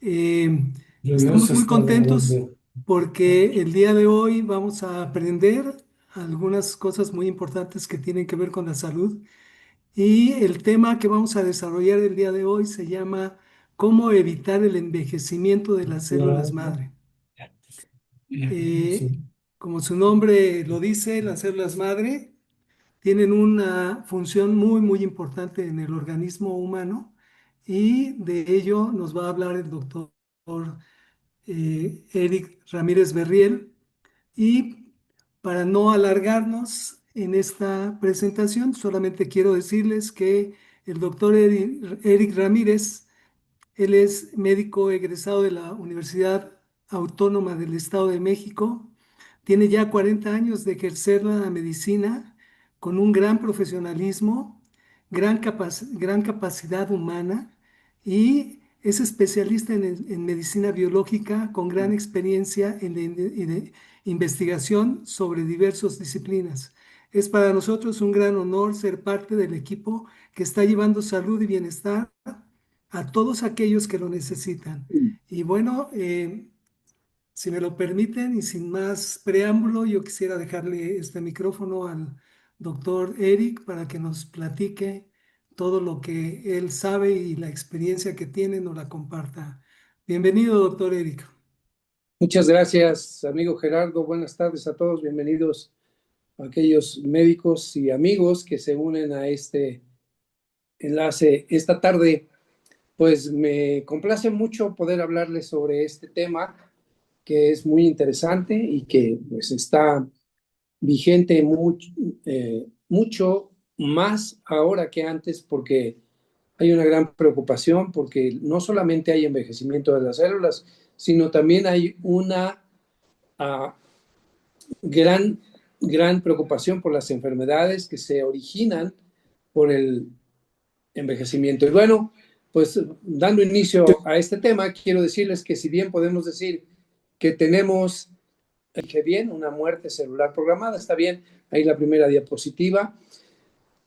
Eh, Estamos Lluvioso muy está de contentos repente. porque el día de hoy vamos a aprender algunas cosas muy importantes que tienen que ver con la salud y el tema que vamos a desarrollar el día de hoy se llama ¿Cómo evitar el envejecimiento de las células madre? Eh, Sí. Como su nombre lo dice, las células madre tienen una función muy importante en el organismo humano y de ello nos va a hablar el doctor Eric Ramírez Berriel. Y para no alargarnos en esta presentación, solamente quiero decirles que el doctor Eric Ramírez, él es médico egresado de la Universidad Autónoma del Estado de México. Tiene ya 40 años de ejercer la medicina con un gran profesionalismo, gran capacidad humana y es especialista en medicina biológica con gran experiencia en investigación sobre diversas disciplinas. Es para nosotros un gran honor ser parte del equipo que está llevando salud y bienestar a todos aquellos que lo necesitan. Y bueno, si me lo permiten y sin más preámbulo, yo quisiera dejarle este micrófono al doctor Eric para que nos platique todo lo que él sabe y la experiencia que tiene nos la comparta. Bienvenido, doctor Eric. Muchas gracias, amigo Gerardo. Buenas tardes a todos. Bienvenidos a aquellos médicos y amigos que se unen a este enlace esta tarde. Pues me complace mucho poder hablarles sobre este tema que es muy interesante y que pues está vigente mucho más ahora que antes porque hay una gran preocupación porque no solamente hay envejecimiento de las células, sino también hay una uh, gran, gran preocupación por las enfermedades que se originan por el envejecimiento. Y bueno, pues dando inicio a este tema, quiero decirles que si bien podemos decir que tenemos, que bien, una muerte celular programada, está bien, ahí la primera diapositiva,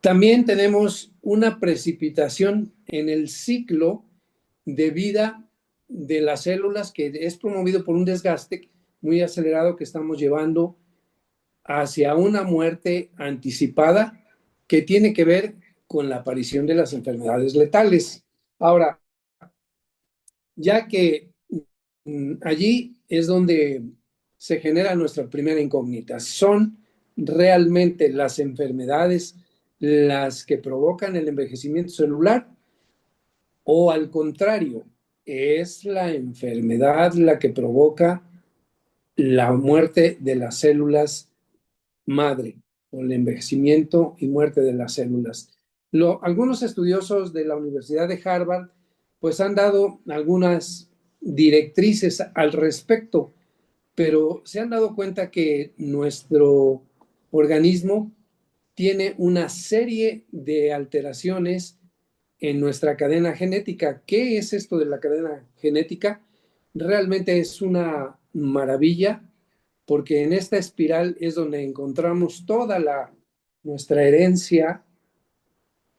también tenemos una precipitación en el ciclo de vida de las células que es promovido por un desgaste muy acelerado que estamos llevando hacia una muerte anticipada que tiene que ver con la aparición de las enfermedades letales. Ahora, ya que allí es donde se genera nuestra primera incógnita, ¿son realmente las enfermedades las que provocan el envejecimiento celular o al contrario, es la enfermedad la que provoca la muerte de las células madre o el envejecimiento y muerte de las células? Algunos estudiosos de la Universidad de Harvard pues han dado algunas directrices al respecto, pero se han dado cuenta que nuestro organismo tiene una serie de alteraciones en nuestra cadena genética. ¿Qué es esto de la cadena genética? Realmente es una maravilla porque en esta espiral es donde encontramos toda nuestra herencia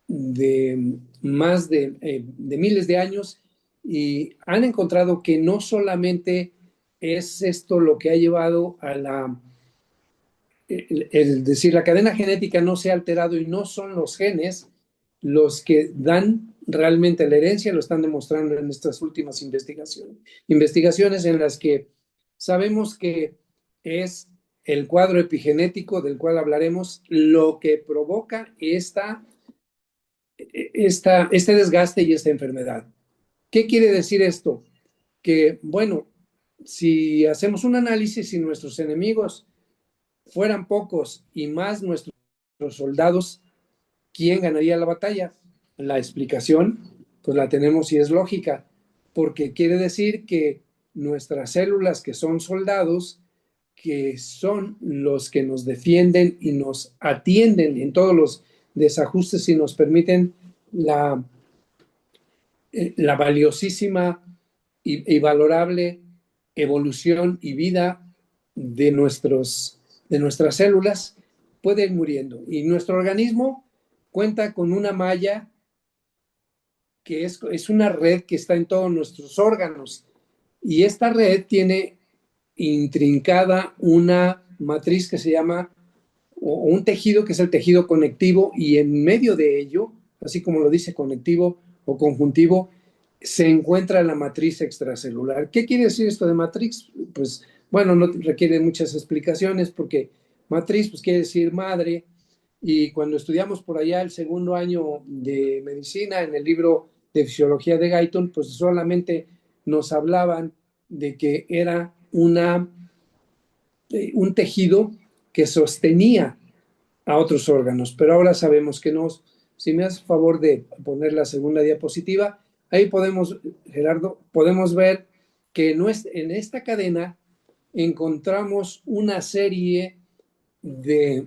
de más de miles de años y han encontrado que no solamente es esto lo que ha llevado a decir, la cadena genética no se ha alterado y no son los genes los que dan realmente la herencia, lo están demostrando en estas últimas investigaciones en las que sabemos que es el cuadro epigenético del cual hablaremos lo que provoca este desgaste y esta enfermedad. ¿Qué quiere decir esto? Que, bueno, si hacemos un análisis y nuestros enemigos fueran pocos y más nuestros soldados, ¿quién ganaría la batalla? La explicación, pues la tenemos y es lógica, porque quiere decir que nuestras células que son soldados, que son los que nos defienden y nos atienden en todos los desajustes y nos permiten la valiosísima y valorable evolución y vida de nuestras células, puede ir muriendo. Y nuestro organismo cuenta con una malla que es una red que está en todos nuestros órganos. Y esta red tiene intrincada una matriz que se llama, o un tejido que es el tejido conectivo, y en medio de ello, así como lo dice conectivo o conjuntivo, se encuentra la matriz extracelular. ¿Qué quiere decir esto de matriz? Pues bueno, no requiere muchas explicaciones porque matriz pues quiere decir madre, y cuando estudiamos por allá el segundo año de medicina en el libro de fisiología de Guyton, pues solamente nos hablaban de que era un tejido que sostenía a otros órganos, pero ahora sabemos que no. Si me haces favor de poner la segunda diapositiva, ahí podemos, Gerardo, podemos ver que en esta cadena encontramos una serie de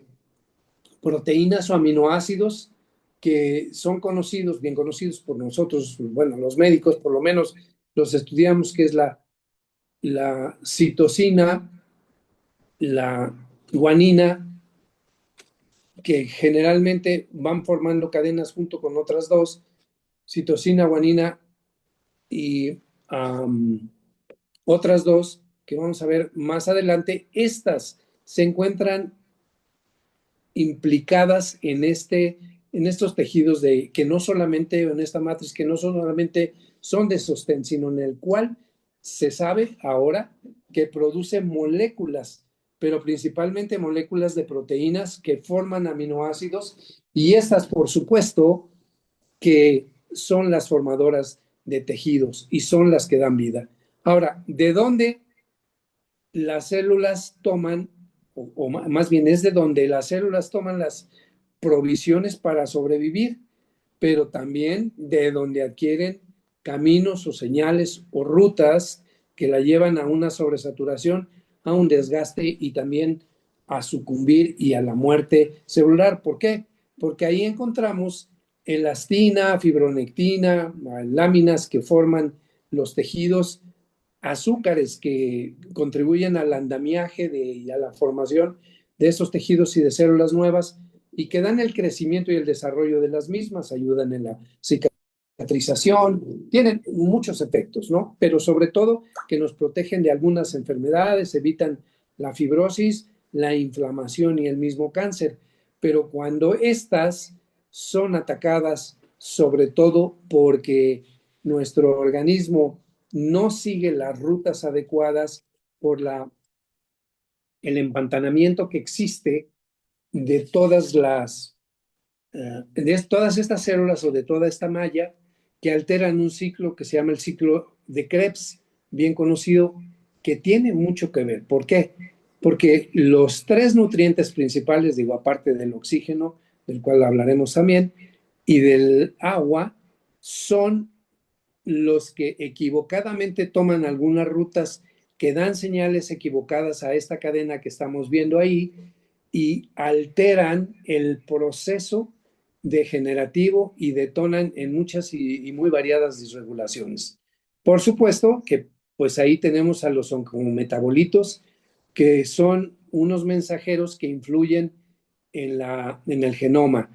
proteínas o aminoácidos que son conocidos, bien conocidos por nosotros, bueno, los médicos por lo menos los estudiamos, que es la citosina, la guanina, que generalmente van formando cadenas junto con otras dos, citosina, guanina y otras dos que vamos a ver más adelante. Estas se encuentran implicadas en estos tejidos que no solamente, en esta matriz, que no solamente son de sostén, sino en el cual se sabe ahora que produce moléculas, pero principalmente moléculas de proteínas que forman aminoácidos, y estas, por supuesto, que son las formadoras de tejidos y son las que dan vida. Ahora, ¿de dónde las células toman, o más bien es de donde las células toman las provisiones para sobrevivir, pero también de donde adquieren caminos o señales o rutas que la llevan a una sobresaturación, a un desgaste y también a sucumbir y a la muerte celular? ¿Por qué? Porque ahí encontramos elastina, fibronectina, láminas que forman los tejidos, azúcares que contribuyen al andamiaje y a la formación de esos tejidos y de células nuevas, y que dan el crecimiento y el desarrollo de las mismas, ayudan en la cicatrización, tienen muchos efectos, ¿no? Pero sobre todo que nos protegen de algunas enfermedades, evitan la fibrosis, la inflamación y el mismo cáncer. Pero cuando estas son atacadas, sobre todo porque nuestro organismo no sigue las rutas adecuadas por el empantanamiento que existe de de todas estas células o de toda esta malla, que alteran un ciclo que se llama el ciclo de Krebs, bien conocido, que tiene mucho que ver. ¿Por qué? Porque los tres nutrientes principales, digo, aparte del oxígeno, del cual hablaremos también, y del agua, son los que equivocadamente toman algunas rutas que dan señales equivocadas a esta cadena que estamos viendo ahí, y alteran el proceso degenerativo y detonan en muchas y muy variadas disregulaciones. Por supuesto que pues ahí tenemos a los oncometabolitos, que son unos mensajeros que influyen en el genoma.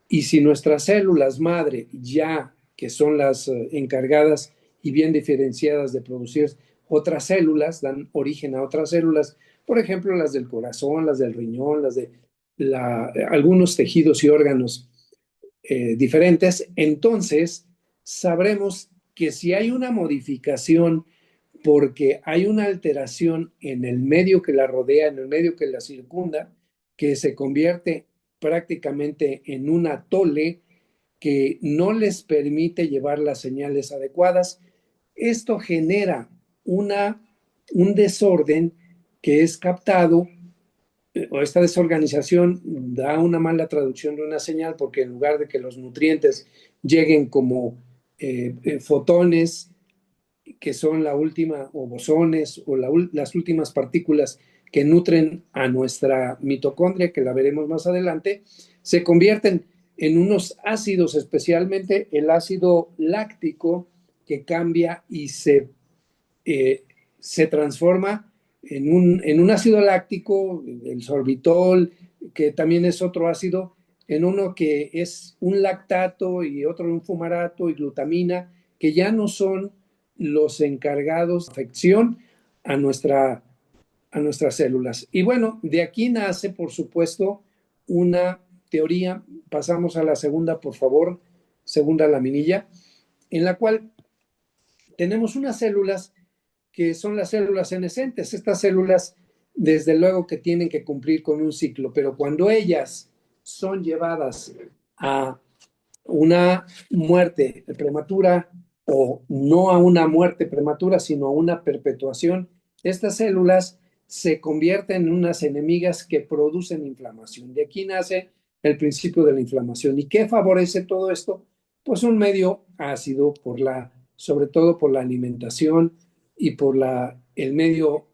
Y si nuestras células madre, ya que son las encargadas y bien diferenciadas de producir otras células, dan origen a otras células, por ejemplo, las del corazón, las del riñón, las de algunos tejidos y órganos diferentes, entonces sabremos que si hay una modificación porque hay una alteración en el medio que la rodea, en el medio que la circunda, que se convierte prácticamente en un atole que no les permite llevar las señales adecuadas, esto genera un desorden que es captado, o esta desorganización da una mala traducción de una señal, porque en lugar de que los nutrientes lleguen como fotones, que son la última, o bosones, o las últimas partículas que nutren a nuestra mitocondria, que la veremos más adelante, se convierten en unos ácidos, especialmente el ácido láctico, que cambia y se transforma en un ácido láctico, el sorbitol, que también es otro ácido, en uno que es un lactato y otro un fumarato y glutamina, que ya no son los encargados de afección a, a nuestras células. Y bueno, de aquí nace, por supuesto, una teoría. Pasamos a la segunda, por favor, segunda laminilla, en la cual tenemos unas células que son las células senescentes. Estas células, desde luego que tienen que cumplir con un ciclo, pero cuando ellas son llevadas a una muerte prematura o no a una muerte prematura, sino a una perpetuación, estas células se convierten en unas enemigas que producen inflamación. De aquí nace el principio de la inflamación. ¿Y qué favorece todo esto? Pues un medio ácido, sobre todo por la alimentación y por el medio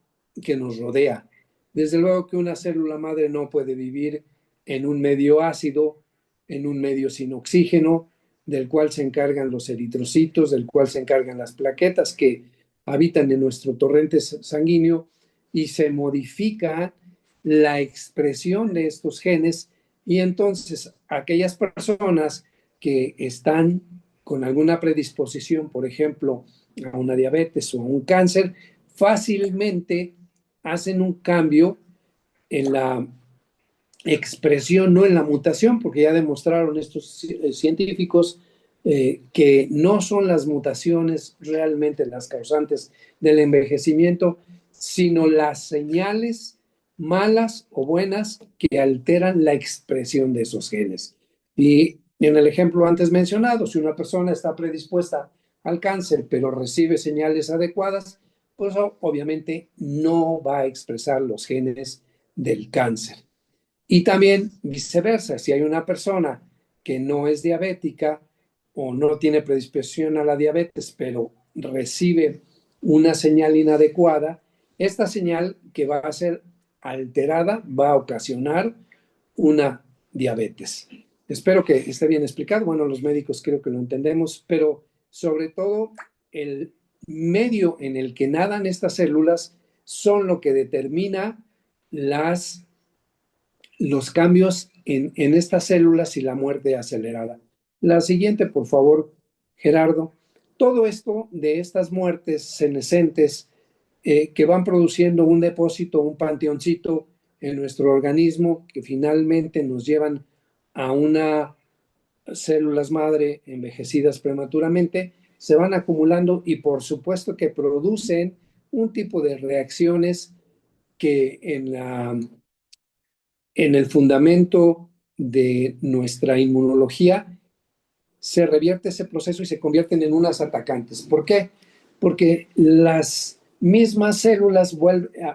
que nos rodea. Desde luego que una célula madre no puede vivir en un medio ácido, en un medio sin oxígeno, del cual se encargan los eritrocitos, del cual se encargan las plaquetas que habitan en nuestro torrente sanguíneo, y se modifica la expresión de estos genes, y entonces aquellas personas que están con alguna predisposición, por ejemplo, a una diabetes o a un cáncer, fácilmente hacen un cambio en la expresión, no en la mutación, porque ya demostraron estos científicos que no son las mutaciones realmente las causantes del envejecimiento, sino las señales malas o buenas que alteran la expresión de esos genes. Y en el ejemplo antes mencionado, si una persona está predispuesta al cáncer, pero recibe señales adecuadas, pues obviamente no va a expresar los genes del cáncer. Y también viceversa, si hay una persona que no es diabética o no tiene predisposición a la diabetes, pero recibe una señal inadecuada, esta señal que va a ser alterada va a ocasionar una diabetes. Espero que esté bien explicado. Bueno, los médicos creo que lo entendemos, pero sobre todo el medio en el que nadan estas células son lo que determina los cambios en estas células y la muerte acelerada. La siguiente, por favor, Gerardo. Todo esto de estas muertes senescentes que van produciendo un depósito, un panteoncito en nuestro organismo que finalmente nos llevan a unas células madre envejecidas prematuramente, se van acumulando y por supuesto que producen un tipo de reacciones que en el fundamento de nuestra inmunología se revierte ese proceso y se convierten en unas atacantes. ¿Por qué? Porque las mismas células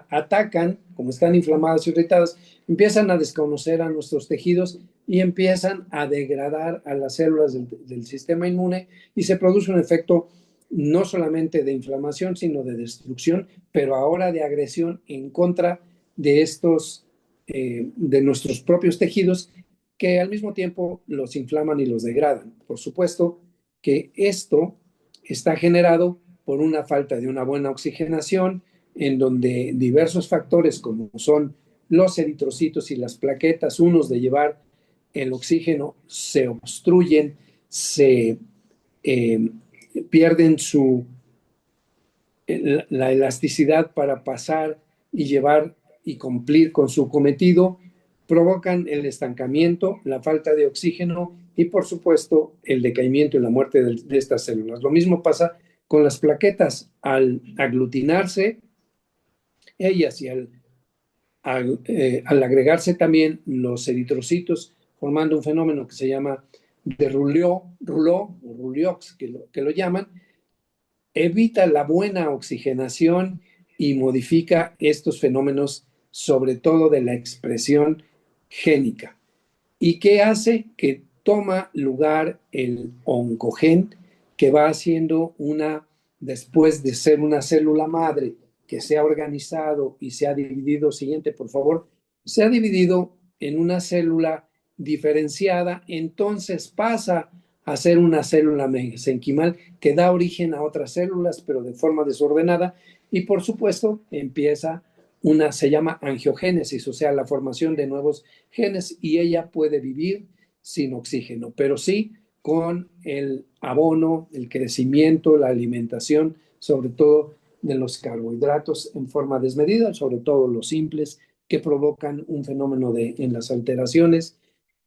atacan, como están inflamadas y irritadas, empiezan a desconocer a nuestros tejidos y empiezan a degradar a las células del sistema inmune y se produce un efecto no solamente de inflamación, sino de destrucción, pero ahora de agresión en contra de de nuestros propios tejidos que al mismo tiempo los inflaman y los degradan. Por supuesto que esto está generado por una falta de una buena oxigenación, en donde diversos factores como son los eritrocitos y las plaquetas, unos de llevar el oxígeno, se obstruyen, se pierden la elasticidad para pasar y llevar y cumplir con su cometido, provocan el estancamiento, la falta de oxígeno y, por supuesto, el decaimiento y la muerte de estas células. Lo mismo pasa con las plaquetas. Al aglutinarse ellas y al agregarse también los eritrocitos, formando un fenómeno que se llama de Rouleaux, que lo llaman, evita la buena oxigenación y modifica estos fenómenos, sobre todo de la expresión génica. ¿Y qué hace? Que toma lugar el oncogen, que va haciendo después de ser una célula madre que se ha organizado y se ha dividido, siguiente por favor, se ha dividido en una célula diferenciada, entonces pasa a ser una célula mesenquimal que da origen a otras células, pero de forma desordenada, y por supuesto empieza se llama angiogénesis, o sea, la formación de nuevos genes, y ella puede vivir sin oxígeno, pero sí con el abono, el crecimiento, la alimentación, sobre todo de los carbohidratos en forma desmedida, sobre todo los simples, que provocan un fenómeno en las alteraciones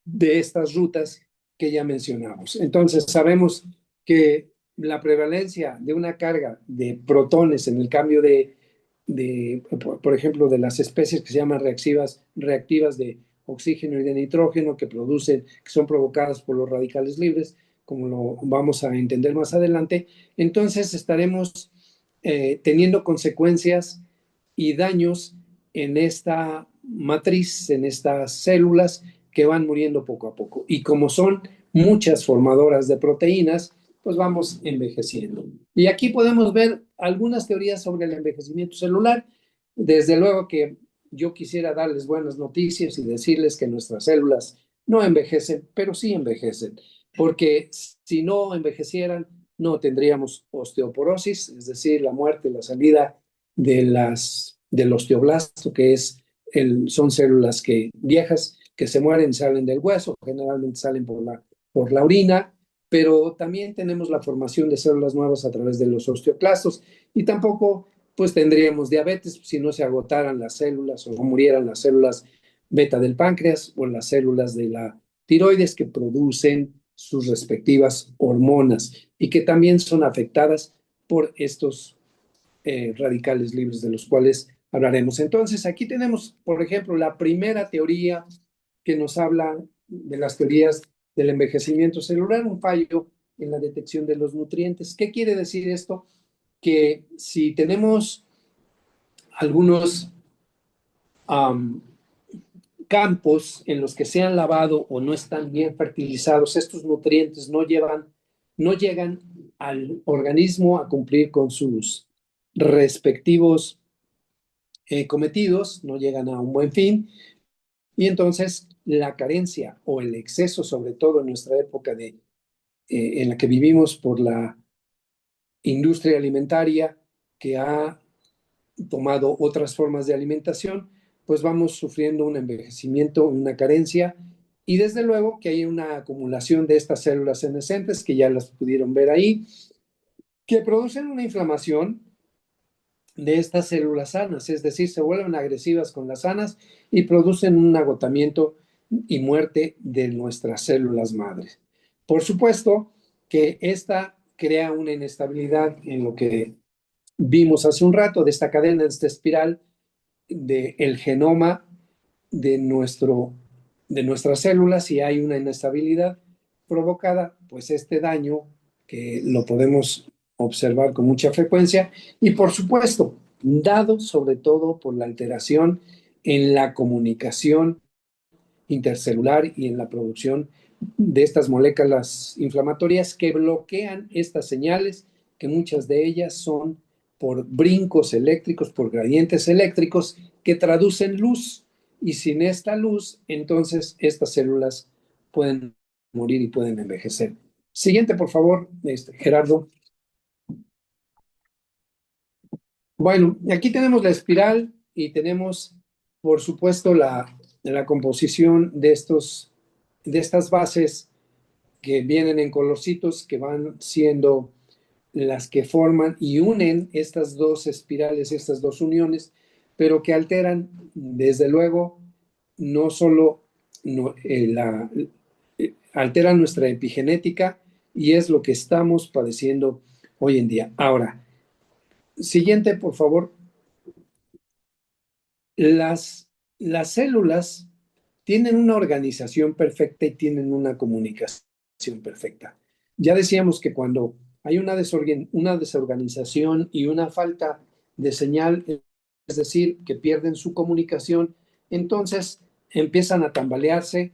de estas rutas que ya mencionamos. Entonces, sabemos que la prevalencia de una carga de protones en el cambio por ejemplo, de las especies que se llaman reactivas de oxígeno y de nitrógeno que son provocadas por los radicales libres, como lo vamos a entender más adelante, entonces estaremos teniendo consecuencias y daños en esta matriz, en estas células que van muriendo poco a poco. Y como son muchas formadoras de proteínas, pues vamos envejeciendo. Y aquí podemos ver algunas teorías sobre el envejecimiento celular. Desde luego que yo quisiera darles buenas noticias y decirles que nuestras células no envejecen, pero sí envejecen, porque si no envejecieran, no tendríamos osteoporosis, es decir, la muerte, la salida del osteoblasto, que son células viejas que se mueren, salen del hueso, generalmente salen por la orina, pero también tenemos la formación de células nuevas a través de los osteoclastos y tampoco pues tendríamos diabetes si no se agotaran las células o murieran las células beta del páncreas o las células de la tiroides que producen sus respectivas hormonas y que también son afectadas por estos radicales libres de los cuales hablaremos. Entonces, aquí tenemos, por ejemplo, la primera teoría que nos habla de las teorías del envejecimiento celular, un fallo en la detección de los nutrientes. ¿Qué quiere decir esto? Que si tenemos algunos campos en los que se han lavado o no están bien fertilizados, estos nutrientes no llegan al organismo a cumplir con sus respectivos cometidos, no llegan a un buen fin, y entonces la carencia o el exceso, sobre todo en nuestra época en la que vivimos por la industria alimentaria que ha tomado otras formas de alimentación, pues vamos sufriendo un envejecimiento, una carencia, y desde luego que hay una acumulación de estas células senescentes, que ya las pudieron ver ahí, que producen una inflamación de estas células sanas, es decir, se vuelven agresivas con las sanas y producen un agotamiento y muerte de nuestras células madres. Por supuesto que esta crea una inestabilidad en lo que vimos hace un rato de esta cadena, de esta espiral del genoma de, de nuestras células, y hay una inestabilidad provocada, pues este daño que lo podemos observar con mucha frecuencia y por supuesto, dado sobre todo por la alteración en la comunicación intercelular y en la producción de estas moléculas inflamatorias que bloquean estas señales, que muchas de ellas son por brincos eléctricos, por gradientes eléctricos que traducen luz. Y sin esta luz, entonces estas células pueden morir y pueden envejecer. Siguiente, por favor, Gerardo. Bueno, aquí tenemos la espiral y tenemos, por supuesto, la composición de estas bases que vienen en colorcitos, que van siendo las que forman y unen estas dos espirales, estas dos uniones, pero que alteran, desde luego, no solo alteran nuestra epigenética y es lo que estamos padeciendo hoy en día. Ahora, siguiente, por favor. Las células tienen una organización perfecta y tienen una comunicación perfecta. Ya decíamos que cuando hay una desorganización y una falta de señal, es decir, que pierden su comunicación, entonces empiezan a tambalearse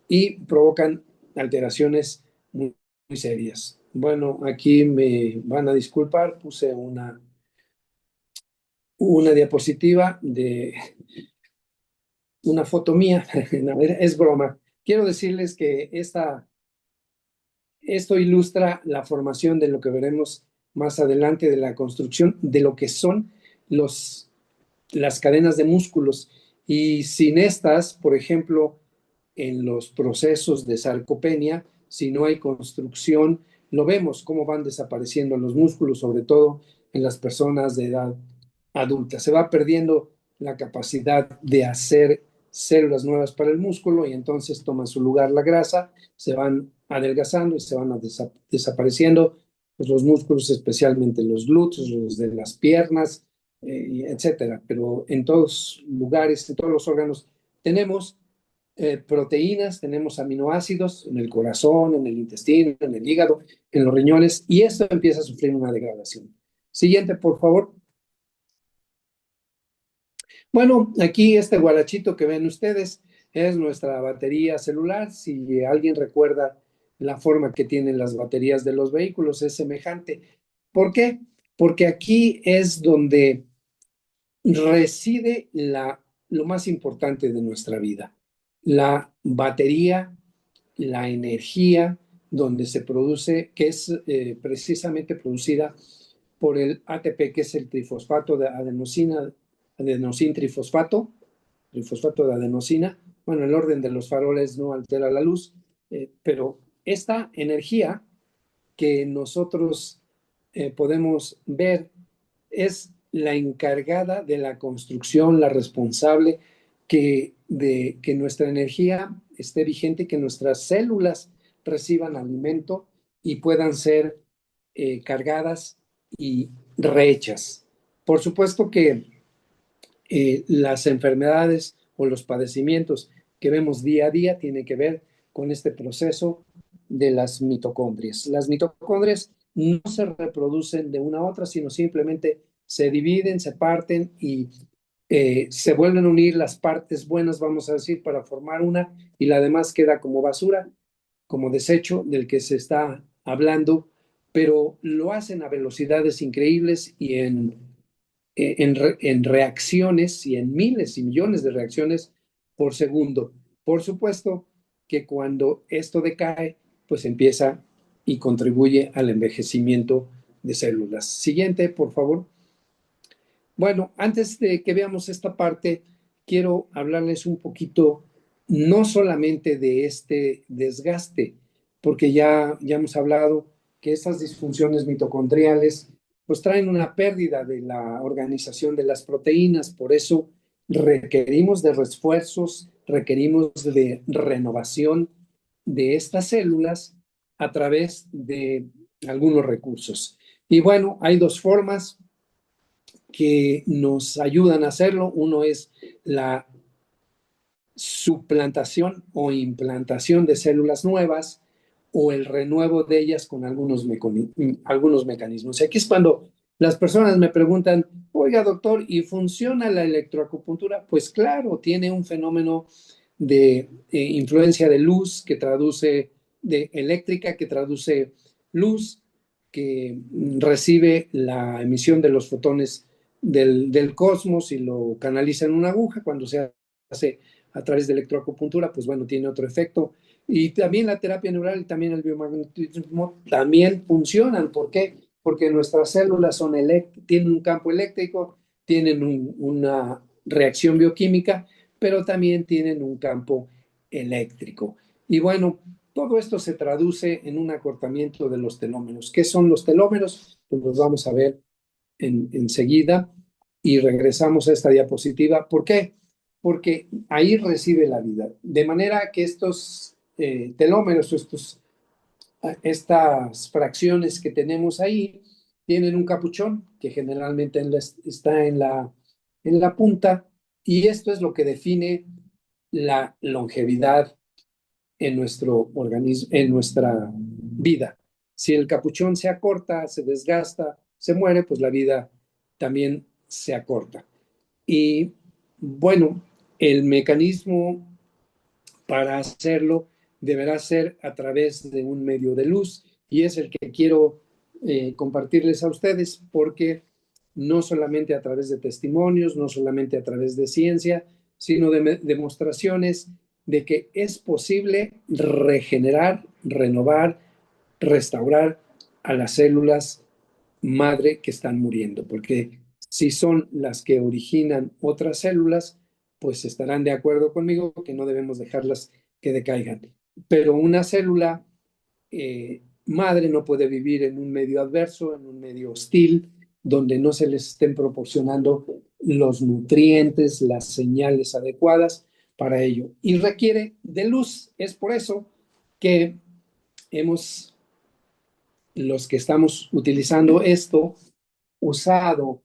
y provocan alteraciones muy serias. Bueno, aquí me van a disculpar, puse una diapositiva de una foto mía. Es broma. Quiero decirles que esto ilustra la formación de lo que veremos más adelante de la construcción de lo que son las cadenas de músculos. Y sin estas, por ejemplo, en los procesos de sarcopenia, si no hay construcción, lo vemos cómo van desapareciendo los músculos, sobre todo en las personas de edad adulta. Se va perdiendo la capacidad de hacer células nuevas para el músculo y entonces toma su lugar la grasa, se van adelgazando y se van desapareciendo pues, los músculos, especialmente los glúteos, los de las piernas, etcétera. Pero en todos lugares, en todos los órganos, tenemos proteínas, tenemos aminoácidos en el corazón, en el intestino, en el hígado, en los riñones, y esto empieza a sufrir una degradación. Siguiente, por favor. Bueno, aquí este guarachito que ven ustedes es nuestra batería celular. Si alguien recuerda la forma que tienen las baterías de los vehículos, es semejante. ¿Por qué? Porque aquí es donde reside lo más importante de nuestra vida. La batería, la energía, donde se produce, que es precisamente producida por el ATP, que es el trifosfato de adenosina, adenosin trifosfato, trifosfato de adenosina. Bueno, el orden de los faroles no altera la luz, pero esta energía que nosotros podemos ver es la encargada de la construcción, la responsable de que nuestra energía esté vigente, que nuestras células reciban alimento y puedan ser cargadas y rehechas. Por supuesto que las enfermedades o los padecimientos que vemos día a día tienen que ver con este proceso de las mitocondrias. Las mitocondrias no se reproducen de una a otra, sino simplemente se dividen, se parten y se vuelven a unir las partes buenas, vamos a decir, para formar una, y la demás queda como basura, como desecho del que se está hablando, pero lo hacen a velocidades increíbles y en reacciones y en miles y millones de reacciones por segundo. Por supuesto que cuando esto decae, pues empieza y contribuye al envejecimiento de células. Siguiente, por favor. Bueno, antes de que veamos esta parte, quiero hablarles un poquito no solamente de este desgaste, porque ya hemos hablado que estas disfunciones mitocondriales pues traen una pérdida de la organización de las proteínas, por eso requerimos de refuerzos, requerimos de renovación de estas células a través de algunos recursos. Y bueno, hay dos formas que nos ayudan a hacerlo. Uno es la suplantación o implantación de células nuevas o el renuevo de ellas con algunos mecanismos. Y aquí es cuando las personas me preguntan, oiga doctor, ¿y funciona la electroacupuntura? Pues claro, tiene un fenómeno de influencia de luz que traduce, de eléctrica que traduce luz, que recibe la emisión de los fotones del cosmos y lo canaliza en una aguja. Cuando se hace a través de electroacupuntura, pues bueno, tiene otro efecto. Y también la terapia neural y también el biomagnetismo también funcionan. ¿Por qué? Porque nuestras células tienen un campo eléctrico, tienen una reacción bioquímica, pero también tienen un campo eléctrico. Y bueno, todo esto se traduce en un acortamiento de los telómeros. ¿Qué son los telómeros? Pues los vamos a ver enseguida y regresamos a esta diapositiva. ¿Por qué? Porque ahí recibe la vida. De manera que estos telómeros, estas fracciones que tenemos ahí, tienen un capuchón que generalmente está en la punta, y esto es lo que define la longevidad en nuestro organismo, en nuestra vida. Si el capuchón se acorta, se desgasta, se muere, pues la vida también se acorta. Y bueno, el mecanismo para hacerlo deberá ser a través de un medio de luz, y es el que quiero compartirles a ustedes, porque no solamente a través de testimonios, no solamente a través de ciencia, sino de demostraciones de que es posible regenerar, renovar, restaurar a las células madre que están muriendo, porque si son las que originan otras células, pues estarán de acuerdo conmigo que no debemos dejarlas que decaigan. Pero una célula madre no puede vivir en un medio adverso, en un medio hostil, donde no se les estén proporcionando los nutrientes, las señales adecuadas para ello. Y requiere de luz. Es por eso que los que estamos utilizando esto, usado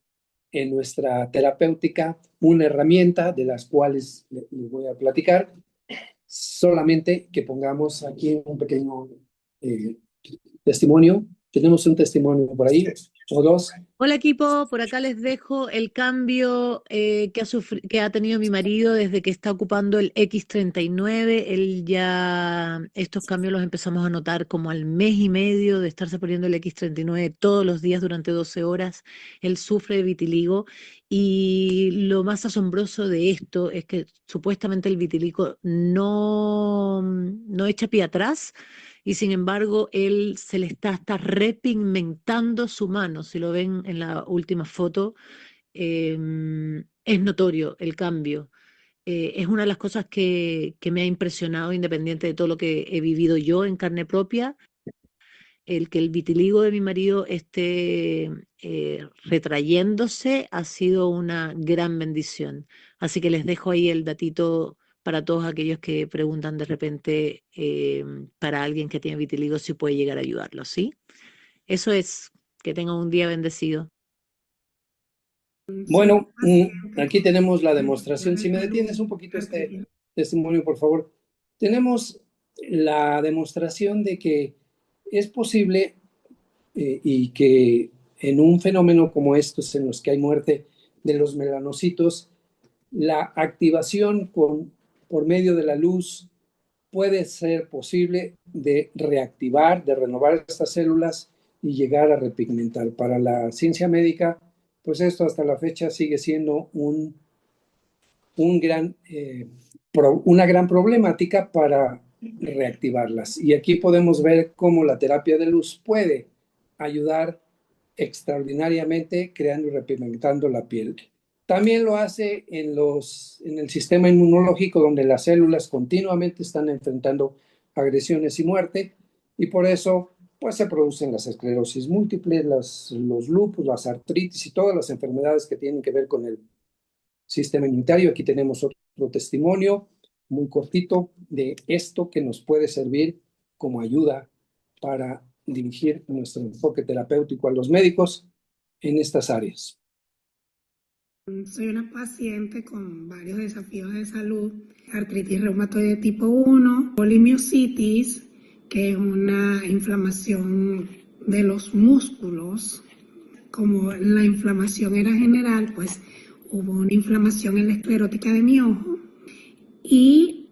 en nuestra terapéutica una herramienta de las cuales les voy a platicar, solamente que pongamos aquí un pequeño testimonio. Tenemos un testimonio por ahí, o dos. Hola equipo, por acá les dejo el cambio que ha tenido mi marido desde que está ocupando el X39. Él ya, estos cambios los empezamos a notar como al mes y medio de estarse poniendo el X39 todos los días durante 12 horas. Él sufre de vitiligo y lo más asombroso de esto es que supuestamente el vitiligo no echa pie atrás. Y sin embargo, él se le está repigmentando su mano. Si lo ven en la última foto, es notorio el cambio. Es una de las cosas que me ha impresionado, independiente de todo lo que he vivido yo en carne propia. El que el vitiligo de mi marido esté retrayéndose ha sido una gran bendición. Así que les dejo ahí el datito para todos aquellos que preguntan de repente para alguien que tiene vitiligo si puede llegar a ayudarlo, ¿sí? Eso es, que tengan un día bendecido. Bueno, aquí tenemos la demostración. Si me detienes un poquito este testimonio, por favor. Tenemos la demostración de que es posible y que en un fenómeno como estos, en los que hay muerte de los melanocitos, la activación por medio de la luz puede ser posible de reactivar, de renovar estas células y llegar a repigmentar. Para la ciencia médica, pues esto hasta la fecha sigue siendo una gran problemática para reactivarlas. Y aquí podemos ver cómo la terapia de luz puede ayudar extraordinariamente creando y repigmentando la piel. También lo hace en el sistema inmunológico, donde las células continuamente están enfrentando agresiones y muerte, y por eso pues, se producen las esclerosis múltiples, los lupus, las artritis y todas las enfermedades que tienen que ver con el sistema inmunitario. Aquí tenemos otro testimonio muy cortito de esto que nos puede servir como ayuda para dirigir nuestro enfoque terapéutico a los médicos en estas áreas. Soy una paciente con varios desafíos de salud: artritis reumatoide tipo 1, polimiositis, que es una inflamación de los músculos. Como la inflamación era general, pues hubo una inflamación en la esclerótica de mi ojo y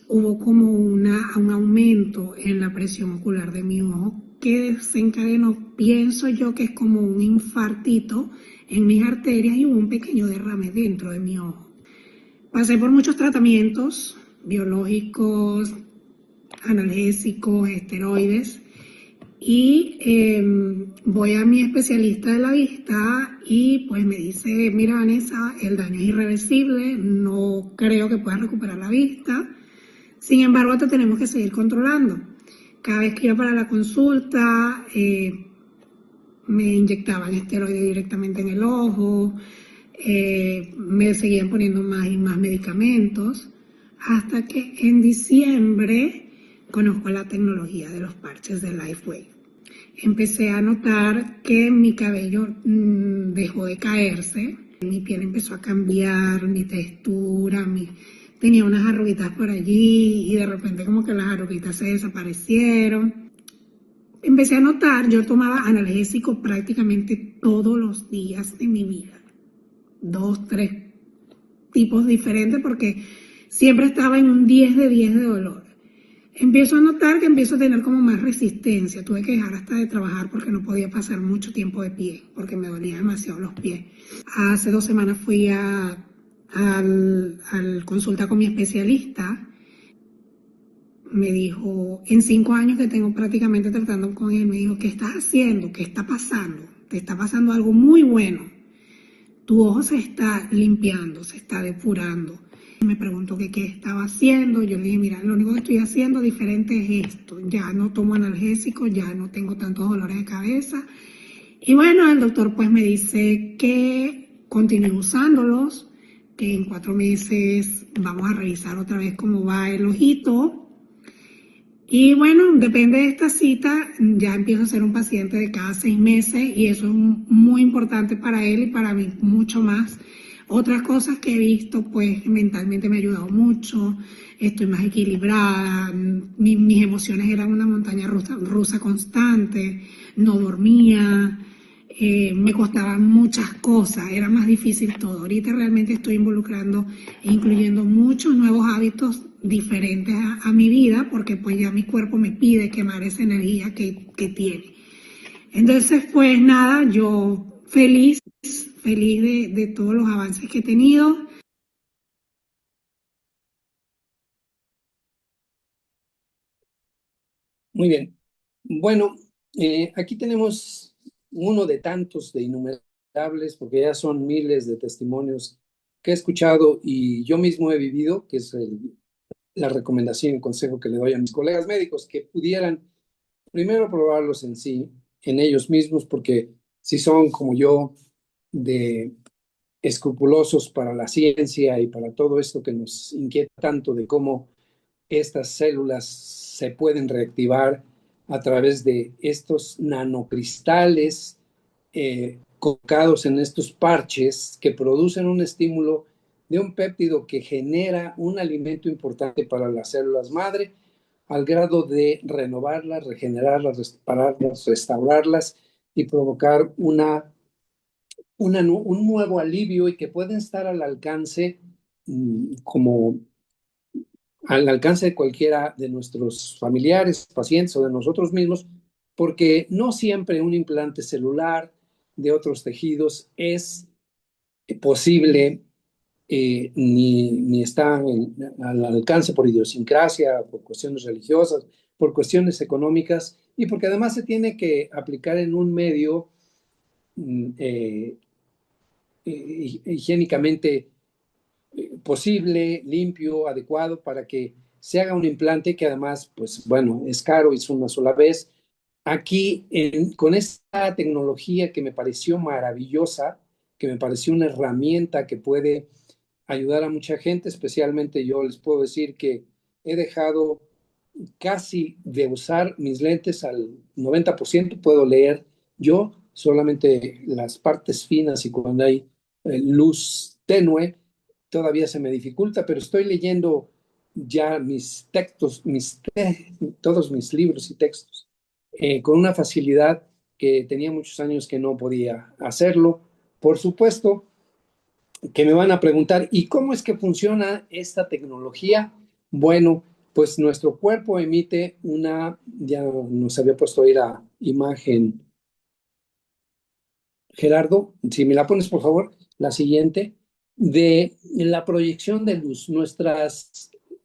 hubo como un aumento en la presión ocular de mi ojo que desencadenó, pienso yo que es como un infartito en mis arterias, y hubo un pequeño derrame dentro de mi ojo. Pasé por muchos tratamientos biológicos, analgésicos, esteroides, y voy a mi especialista de la vista y pues me dice: mira, Vanessa, el daño es irreversible, no creo que puedas recuperar la vista, sin embargo te tenemos que seguir controlando. Cada vez que iba para la consulta me inyectaban esteroides directamente en el ojo, me seguían poniendo más y más medicamentos, hasta que en diciembre conozco la tecnología de los parches de LifeWave. Empecé a notar que mi cabello dejó de caerse, mi piel empezó a cambiar, mi textura, tenía unas arruguitas por allí y de repente como que las arruguitas se desaparecieron. Empecé a notar, yo tomaba analgésico prácticamente todos los días de mi vida, 2, 3 tipos diferentes, porque siempre estaba en un 10 de 10 de dolor. Empiezo a notar que empiezo a tener como más resistencia. Tuve que dejar hasta de trabajar porque no podía pasar mucho tiempo de pie, porque me dolían demasiado los pies. Hace 2 semanas fui al consulta con mi especialista. Me dijo, en 5 años que tengo prácticamente tratando con él, me dijo: ¿qué estás haciendo? ¿Qué está pasando? Te está pasando algo muy bueno. Tu ojo se está limpiando, se está depurando. Me preguntó que qué estaba haciendo. Yo le dije, mira, lo único que estoy haciendo diferente es esto. Ya no tomo analgésicos, ya no tengo tantos dolores de cabeza. Y bueno, el doctor pues me dice que continúe usándolos, que en 4 meses vamos a revisar otra vez cómo va el ojito. Y bueno, depende de esta cita, ya empiezo a ser un paciente de cada 6 meses y eso es muy importante para él y para mí mucho más. Otras cosas que he visto, pues mentalmente me ha ayudado mucho, estoy más equilibrada, mis emociones eran una montaña rusa constante, no dormía, me costaban muchas cosas, era más difícil todo. Ahorita realmente estoy involucrando e incluyendo muchos nuevos hábitos diferentes a mi vida, porque pues ya mi cuerpo me pide quemar esa energía que tiene. Entonces, pues nada, yo feliz de todos los avances que he tenido. Muy bien. Bueno, aquí tenemos uno de tantos, de innumerables, porque ya son miles de testimonios que he escuchado y yo mismo he vivido, que es la recomendación y consejo que le doy a mis colegas médicos, que pudieran primero probarlos en sí, en ellos mismos, porque si son como yo, de escrupulosos para la ciencia y para todo esto que nos inquieta tanto de cómo estas células se pueden reactivar a través de estos nanocristales colocados en estos parches que producen un estímulo de un péptido que genera un alimento importante para las células madre, al grado de renovarlas, regenerarlas, repararlas, restaurarlas y provocar un nuevo alivio y que pueden estar al alcance como al alcance de cualquiera de nuestros familiares, pacientes o de nosotros mismos, porque no siempre un implante celular de otros tejidos es posible ni está al alcance por idiosincrasia, por cuestiones religiosas, por cuestiones económicas y porque además se tiene que aplicar en un medio higiénicamente posible, limpio, adecuado para que se haga un implante que además, pues bueno, es caro, es una sola vez. Aquí, con esta tecnología que me pareció maravillosa, que me pareció una herramienta que puede ayudar a mucha gente, especialmente yo les puedo decir que he dejado casi de usar mis lentes al 90%, puedo leer yo solamente las partes finas y cuando hay luz tenue, todavía se me dificulta, pero estoy leyendo ya mis textos, todos mis libros y textos, con una facilidad que tenía muchos años que no podía hacerlo. Por supuesto que me van a preguntar, ¿y cómo es que funciona esta tecnología? Bueno, pues nuestro cuerpo emite ya nos había puesto ahí la imagen, Gerardo, si me la pones por favor, la siguiente, de la proyección de luz.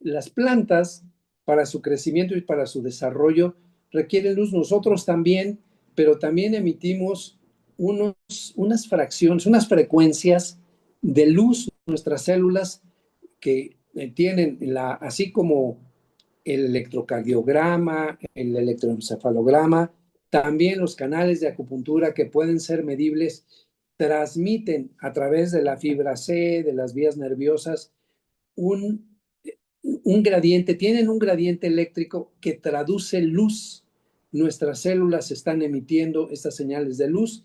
Las plantas, para su crecimiento y para su desarrollo, requieren luz. Nosotros también, pero también emitimos unas fracciones, unas frecuencias de luz, nuestras células que tienen así como el electrocardiograma, el electroencefalograma, también los canales de acupuntura que pueden ser medibles, transmiten a través de la fibra C, de las vías nerviosas, un gradiente, tienen un gradiente eléctrico que traduce luz. Nuestras células están emitiendo estas señales de luz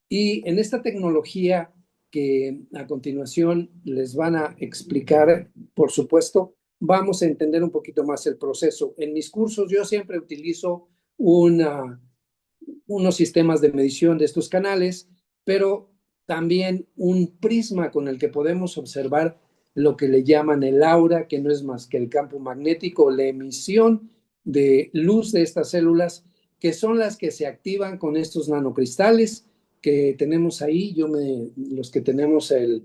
y en esta tecnología que a continuación les van a explicar, por supuesto, vamos a entender un poquito más el proceso. En mis cursos yo siempre utilizo unos sistemas de medición de estos canales, pero también un prisma con el que podemos observar lo que le llaman el aura, que no es más que el campo magnético, la emisión de luz de estas células, que son las que se activan con estos nanocristales que tenemos ahí. Los que tenemos el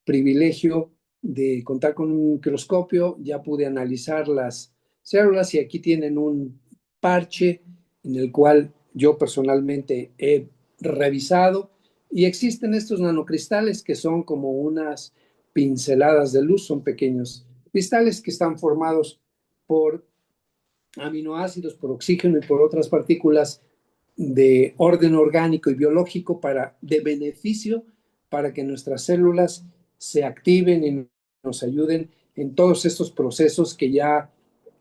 privilegio de contar con un microscopio, ya pude analizar las células y aquí tienen un parche en el cual yo personalmente he revisado y existen estos nanocristales que son como pinceladas de luz, son pequeños cristales que están formados por aminoácidos, por oxígeno y por otras partículas de orden orgánico y biológico de beneficio para que nuestras células se activen y nos ayuden en todos estos procesos que ya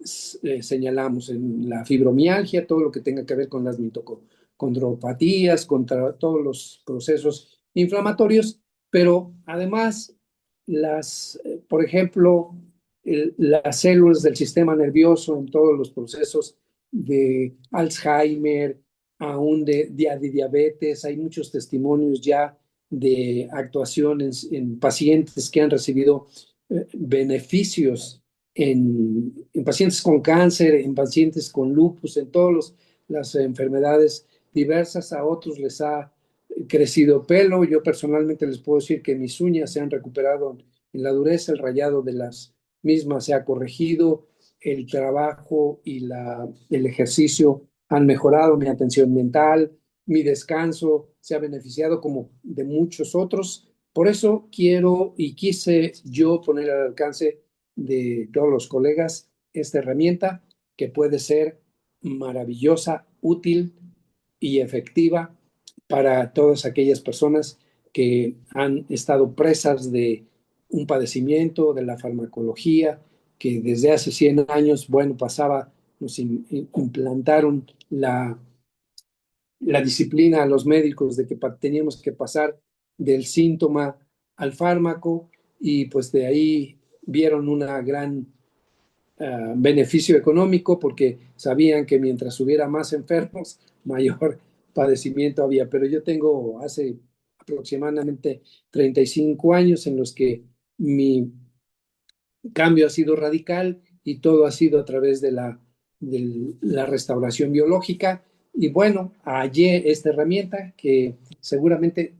señalamos, en la fibromialgia, todo lo que tenga que ver con las mitocondropatías, contra todos los procesos inflamatorios, pero además por ejemplo, las células del sistema nervioso en todos los procesos de Alzheimer, aún de diabetes. Hay muchos testimonios ya de actuaciones en pacientes que han recibido beneficios en pacientes con cáncer, en pacientes con lupus, en todas las enfermedades diversas. A otros les ha crecido pelo. Yo personalmente les puedo decir que mis uñas se han recuperado en la dureza, el rayado de las mismas se ha corregido, el trabajo y el ejercicio han mejorado, mi atención mental, mi descanso se ha beneficiado como de muchos otros. Por eso quiero y quise yo poner al alcance de todos los colegas esta herramienta que puede ser maravillosa, útil y efectiva para todas aquellas personas que han estado presas de un padecimiento, de la farmacología, que desde hace 100 años, bueno, nos implantaron la disciplina a los médicos de que teníamos que pasar del síntoma al fármaco, y pues de ahí vieron una gran beneficio económico, porque sabían que mientras hubiera más enfermos, mayor padecimiento había. Pero yo tengo hace aproximadamente 35 años en los que mi cambio ha sido radical y todo ha sido a través de la restauración biológica. Y bueno, hallé esta herramienta que seguramente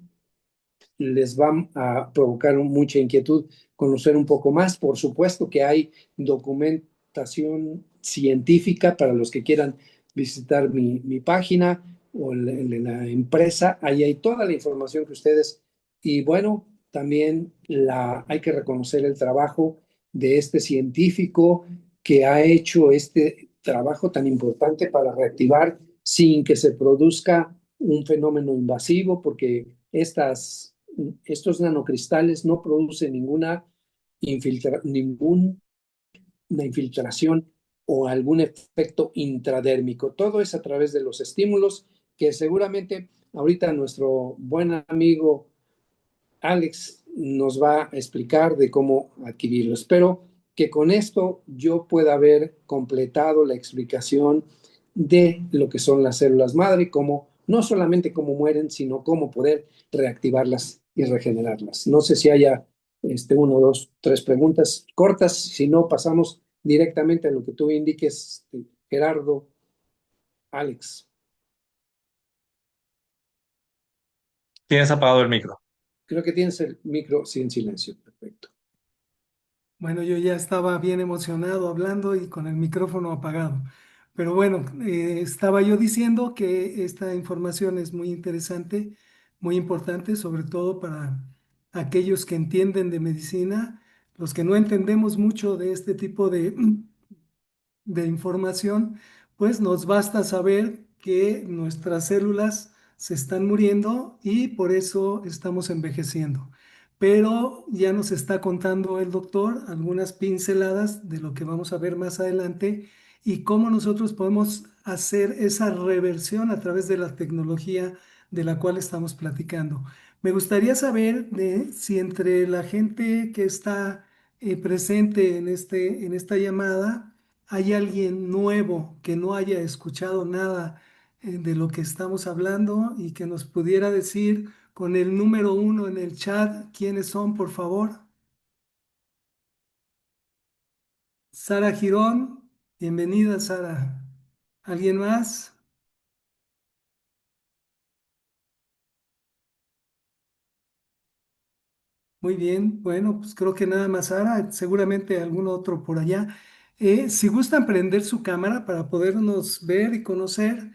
les va a provocar mucha inquietud conocer un poco más. Por supuesto que hay documentación científica para los que quieran visitar mi página o la empresa. Ahí hay toda la información que ustedes. Y bueno, también hay que reconocer el trabajo de este científico que ha hecho este trabajo tan importante para reactivar sin que se produzca un fenómeno invasivo, porque estos nanocristales no producen ninguna infiltración o algún efecto intradérmico. Todo es a través de los estímulos que seguramente ahorita nuestro buen amigo Alex nos va a explicar de cómo adquirirlo. Espero que con esto yo pueda haber completado la explicación de lo que son las células madre, no solamente cómo mueren, sino cómo poder reactivarlas y regenerarlas. No sé si haya uno, dos, tres preguntas cortas. Si no, pasamos directamente a lo que tú indiques, Gerardo, Alex. Tienes apagado el micro. Creo que tienes el micro sin silencio. Perfecto. Bueno, yo ya estaba bien emocionado hablando y con el micrófono apagado. Pero bueno, estaba yo diciendo que esta información es muy interesante, muy importante, sobre todo para aquellos que entienden de medicina. Los que no entendemos mucho de este tipo de información, pues nos basta saber que nuestras células se están muriendo y por eso estamos envejeciendo. Pero ya nos está contando el doctor algunas pinceladas de lo que vamos a ver más adelante y cómo nosotros podemos hacer esa reversión a través de la tecnología de la cual estamos platicando. Me gustaría saber si entre la gente que está presente en esta llamada, ¿hay alguien nuevo que no haya escuchado nada de lo que estamos hablando y que nos pudiera decir con el número 1 en el chat quiénes son, por favor? Sara Girón, bienvenida, Sara. ¿Alguien más? Muy bien, bueno, pues creo que nada más Sara, seguramente algún otro por allá. Si gustan prender su cámara para podernos ver y conocer,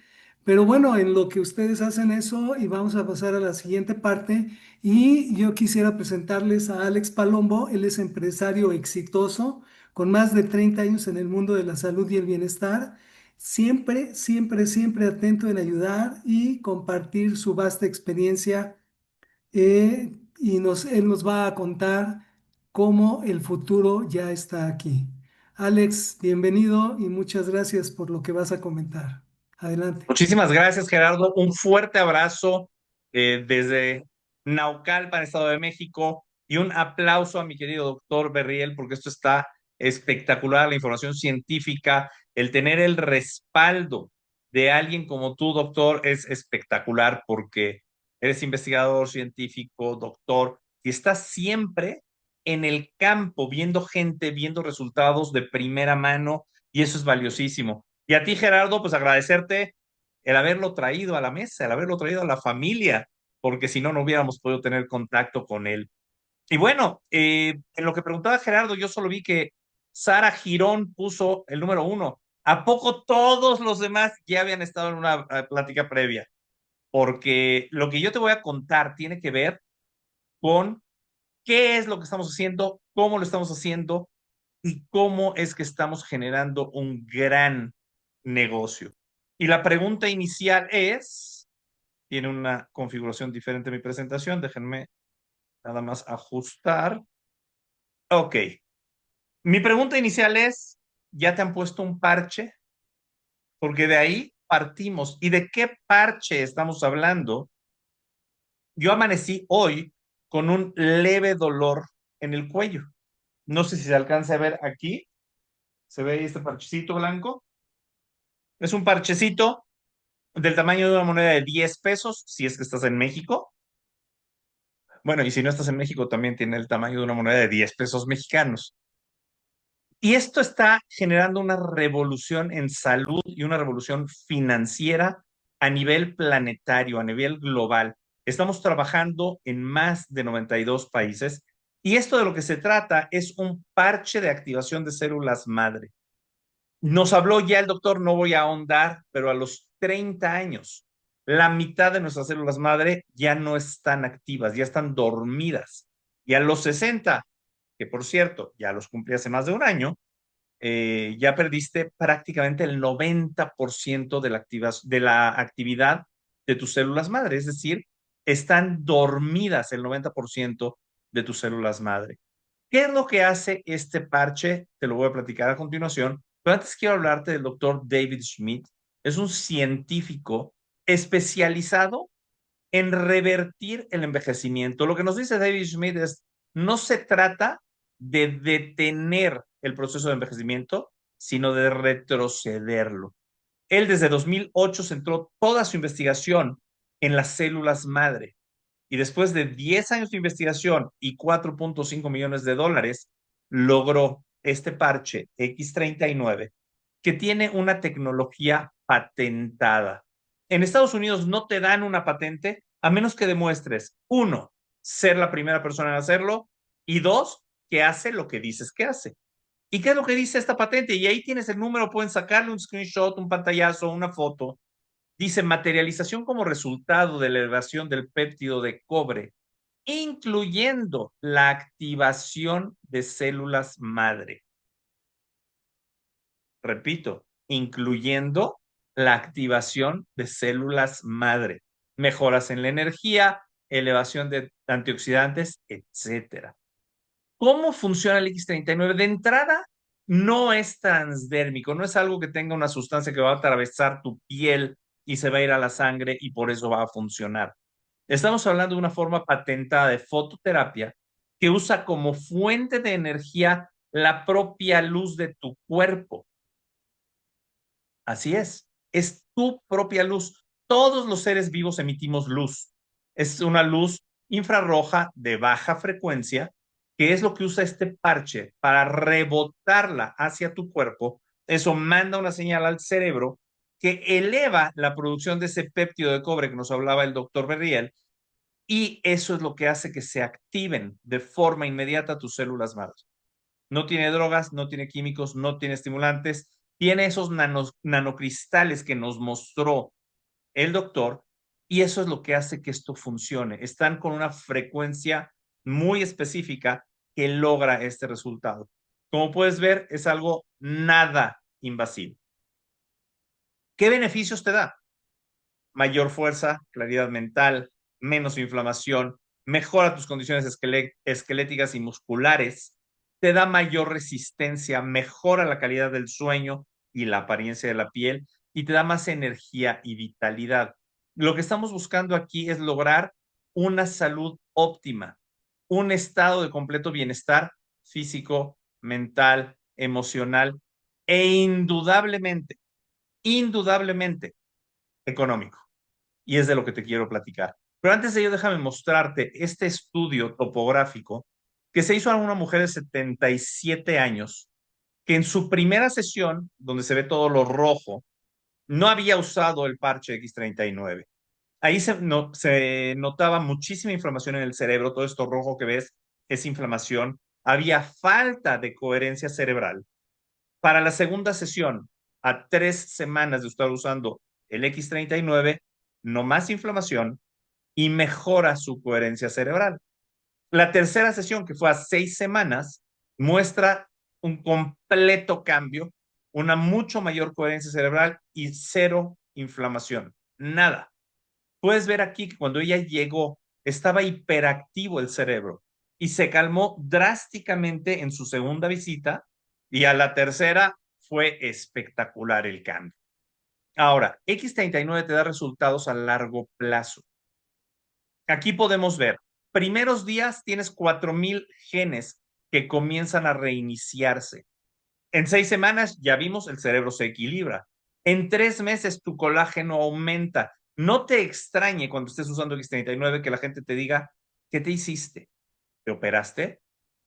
Pero bueno, en lo que ustedes hacen eso y vamos a pasar a la siguiente parte y yo quisiera presentarles a Alex Palombo. Él es empresario exitoso con más de 30 años en el mundo de la salud y el bienestar, siempre, siempre, siempre atento en ayudar y compartir su vasta experiencia él nos va a contar cómo el futuro ya está aquí. Alex, bienvenido y muchas gracias por lo que vas a comentar. Adelante. Muchísimas gracias, Gerardo. Un fuerte abrazo desde Naucalpan, Estado de México, y un aplauso a mi querido doctor Berriel, porque esto está espectacular, la información científica, el tener el respaldo de alguien como tú, doctor, es espectacular porque eres investigador científico, doctor, y estás siempre en el campo, viendo gente, viendo resultados de primera mano, y eso es valiosísimo. Y a ti, Gerardo, pues agradecerte el haberlo traído a la mesa, el haberlo traído a la familia, porque si no, no hubiéramos podido tener contacto con él. Y bueno, en lo que preguntaba Gerardo, yo solo vi que Sara Girón puso el número 1. ¿A poco todos los demás ya habían estado en una plática previa? Porque lo que yo te voy a contar tiene que ver con qué es lo que estamos haciendo, cómo lo estamos haciendo y cómo es que estamos generando un gran negocio. Y la pregunta inicial es, tiene una configuración diferente mi presentación, déjenme nada más ajustar. Ok, mi pregunta inicial es, ¿ya te han puesto un parche? Porque de ahí partimos. ¿Y de qué parche estamos hablando? Yo amanecí hoy con un leve dolor en el cuello. No sé si se alcanza a ver aquí. ¿Se ve ahí este parchecito blanco? Es un parchecito del tamaño de una moneda de 10 pesos, si es que estás en México. Bueno, y si no estás en México, también tiene el tamaño de una moneda de 10 pesos mexicanos. Y esto está generando una revolución en salud y una revolución financiera a nivel planetario, a nivel global. Estamos trabajando en más de 92 países y esto de lo que se trata es un parche de activación de células madre. Nos habló ya el doctor, no voy a ahondar, pero a los 30 años, la mitad de nuestras células madre ya no están activas, ya están dormidas. Y a los 60, que por cierto, ya los cumplí hace más de un año, ya perdiste prácticamente el 90% de la actividad de tus células madre, es decir, están dormidas el 90% de tus células madre. ¿Qué es lo que hace este parche? Te lo voy a platicar a continuación, pero antes quiero hablarte del doctor David Schmidt. Es un científico especializado en revertir el envejecimiento. Lo que nos dice David Schmidt es, no se trata de detener el proceso de envejecimiento, sino de retrocederlo. Él desde 2008 centró toda su investigación en las células madre y después de 10 años de investigación y 4.5 millones de dólares, logró este parche X39 que tiene una tecnología patentada. En Estados Unidos no te dan una patente a menos que demuestres, uno, ser la primera persona en hacerlo y dos, que hace lo que dices que hace. ¿Y qué es lo que dice esta patente? Y ahí tienes el número, pueden sacarle un screenshot, un pantallazo, una foto. Dice materialización como resultado de la elevación del péptido de cobre, incluyendo la activación de células madre. Repito, incluyendo la activación de células madre, mejoras en la energía, elevación de antioxidantes, etcétera. ¿Cómo funciona el X39? De entrada, no es transdérmico, no es algo que tenga una sustancia que va a atravesar tu piel y se va a ir a la sangre y por eso va a funcionar. Estamos hablando de una forma patentada de fototerapia que usa como fuente de energía la propia luz de tu cuerpo. Así es tu propia luz. Todos los seres vivos emitimos luz. Es una luz infrarroja de baja frecuencia, que es lo que usa este parche para rebotarla hacia tu cuerpo. Eso manda una señal al cerebro que eleva la producción de ese péptido de cobre que nos hablaba el doctor Berriel, y eso es lo que hace que se activen de forma inmediata tus células madre. No tiene drogas, no tiene químicos, no tiene estimulantes, tiene esos nanocristales que nos mostró el doctor, y eso es lo que hace que esto funcione. Están con una frecuencia muy específica que logra este resultado. Como puedes ver, es algo nada invasivo. ¿Qué beneficios te da? Mayor fuerza, claridad mental, menos inflamación, mejora tus condiciones esqueléticas y musculares, te da mayor resistencia, mejora la calidad del sueño y la apariencia de la piel y te da más energía y vitalidad. Lo que estamos buscando aquí es lograr una salud óptima, un estado de completo bienestar físico, mental, emocional e indudablemente económico. Y es de lo que te quiero platicar. Pero antes de ello, déjame mostrarte este estudio topográfico que se hizo a una mujer de 77 años, que en su primera sesión, donde se ve todo lo rojo, no había usado el parche X39. Ahí se notaba muchísima inflamación en el cerebro. Todo esto rojo que ves es inflamación. Había falta de coherencia cerebral. Para la segunda sesión, a 3 semanas de estar usando el X39, no más inflamación y mejora su coherencia cerebral. La tercera sesión, que fue a 6 semanas, muestra un completo cambio, una mucho mayor coherencia cerebral y cero inflamación. Nada. Puedes ver aquí que cuando ella llegó, estaba hiperactivo el cerebro y se calmó drásticamente en su segunda visita y a la tercera fue espectacular el cambio. Ahora, X39 te da resultados a largo plazo. Aquí podemos ver, primeros días tienes 4,000 genes que comienzan a reiniciarse. En 6 semanas, ya vimos, el cerebro se equilibra. En 3 meses, tu colágeno aumenta. No te extrañe cuando estés usando X39 que la gente te diga, ¿qué te hiciste? ¿Te operaste?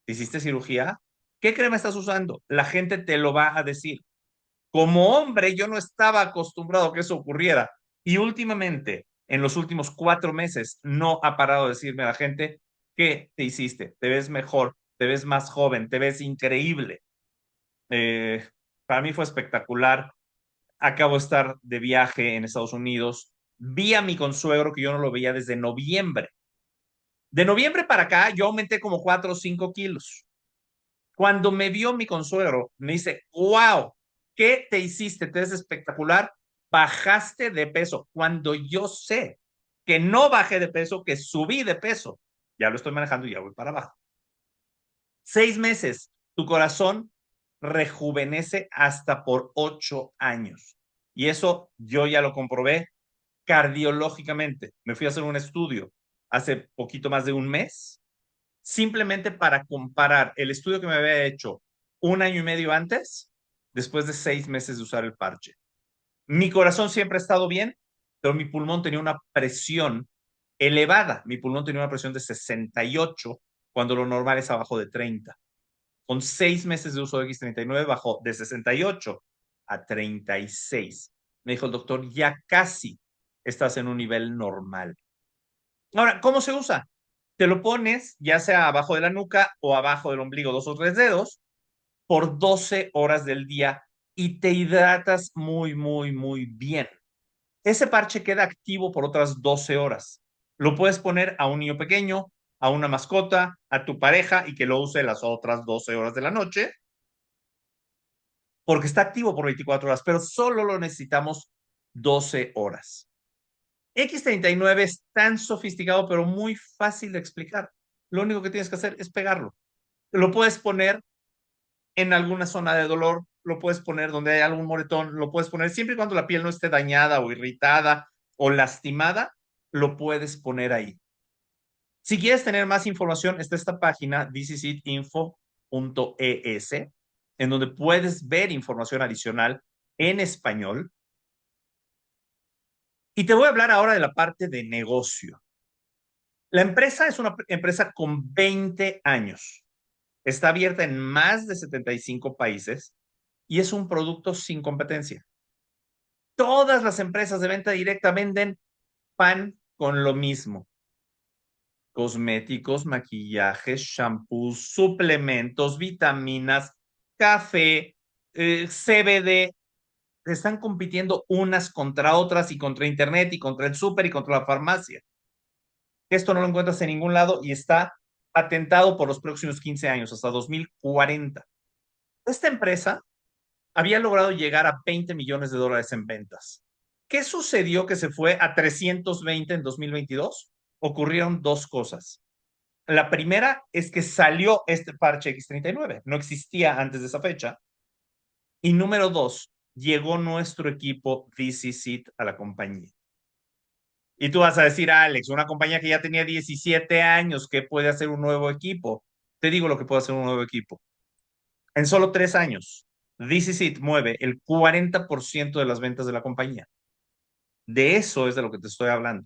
¿Te hiciste cirugía? ¿Qué crema estás usando? La gente te lo va a decir. Como hombre, yo no estaba acostumbrado a que eso ocurriera. Y últimamente, en los últimos 4 meses, no ha parado de decirme a la gente, ¿qué te hiciste? Te ves mejor, te ves más joven, te ves increíble. Eh, para mí fue espectacular. Acabo de estar de viaje en Estados Unidos. Vi a mi consuegro que yo no lo veía desde noviembre. De noviembre para acá, yo aumenté como 4 o 5 kilos. Cuando me vio mi consuegro, me dice, wow, ¿qué te hiciste? Te ves espectacular. Bajaste de peso. Cuando yo sé que no bajé de peso, que subí de peso, ya lo estoy manejando y ya voy para abajo. 6 meses, tu corazón rejuvenece hasta por 8 años. Y eso yo ya lo comprobé cardiológicamente. Me fui a hacer un estudio hace poquito más de un mes, simplemente para comparar el estudio que me había hecho 1 año y medio antes, después de 6 meses de usar el parche. Mi corazón siempre ha estado bien, pero mi pulmón tenía una presión elevada. Mi pulmón tenía una presión de 68, cuando lo normal es abajo de 30. Con 6 meses de uso de X39 bajó de 68 a 36. Me dijo el doctor, ya casi estás en un nivel normal. Ahora, ¿cómo se usa? Te lo pones ya sea abajo de la nuca o abajo del ombligo, 2 o 3 dedos, por 12 horas del día y te hidratas muy, muy, muy bien. Ese parche queda activo por otras 12 horas. Lo puedes poner a un niño pequeño, a una mascota, a tu pareja y que lo use las otras 12 horas de la noche, porque está activo por 24 horas, pero solo lo necesitamos 12 horas. X39 es tan sofisticado, pero muy fácil de explicar. Lo único que tienes que hacer es pegarlo. Lo puedes poner en alguna zona de dolor, lo puedes poner donde hay algún moretón, lo puedes poner siempre y cuando la piel no esté dañada o irritada o lastimada, lo puedes poner ahí. Si quieres tener más información, está esta página, thisisinfo.es, en donde puedes ver información adicional en español. Y te voy a hablar ahora de la parte de negocio. La empresa es una empresa con 20 años. Está abierta en más de 75 países y es un producto sin competencia. Todas las empresas de venta directa venden pan con lo mismo. Cosméticos, maquillajes, shampoos, suplementos, vitaminas, café, CBD, están compitiendo unas contra otras y contra Internet y contra el súper y contra la farmacia. Esto no lo encuentras en ningún lado y está patentado por los próximos 15 años, hasta 2040. Esta empresa había logrado llegar a 20 millones de dólares en ventas. ¿Qué sucedió que se fue a 320 en 2022? Ocurrieron dos cosas. La primera es que salió este parche X39, no existía antes de esa fecha. Y número dos, llegó nuestro equipo This Is It a la compañía. Y tú vas a decir, Alex, una compañía que ya tenía 17 años, ¿qué puede hacer un nuevo equipo? Te digo lo que puede hacer un nuevo equipo. En solo 3 años, This Is It mueve el 40% de las ventas de la compañía. De eso es de lo que te estoy hablando.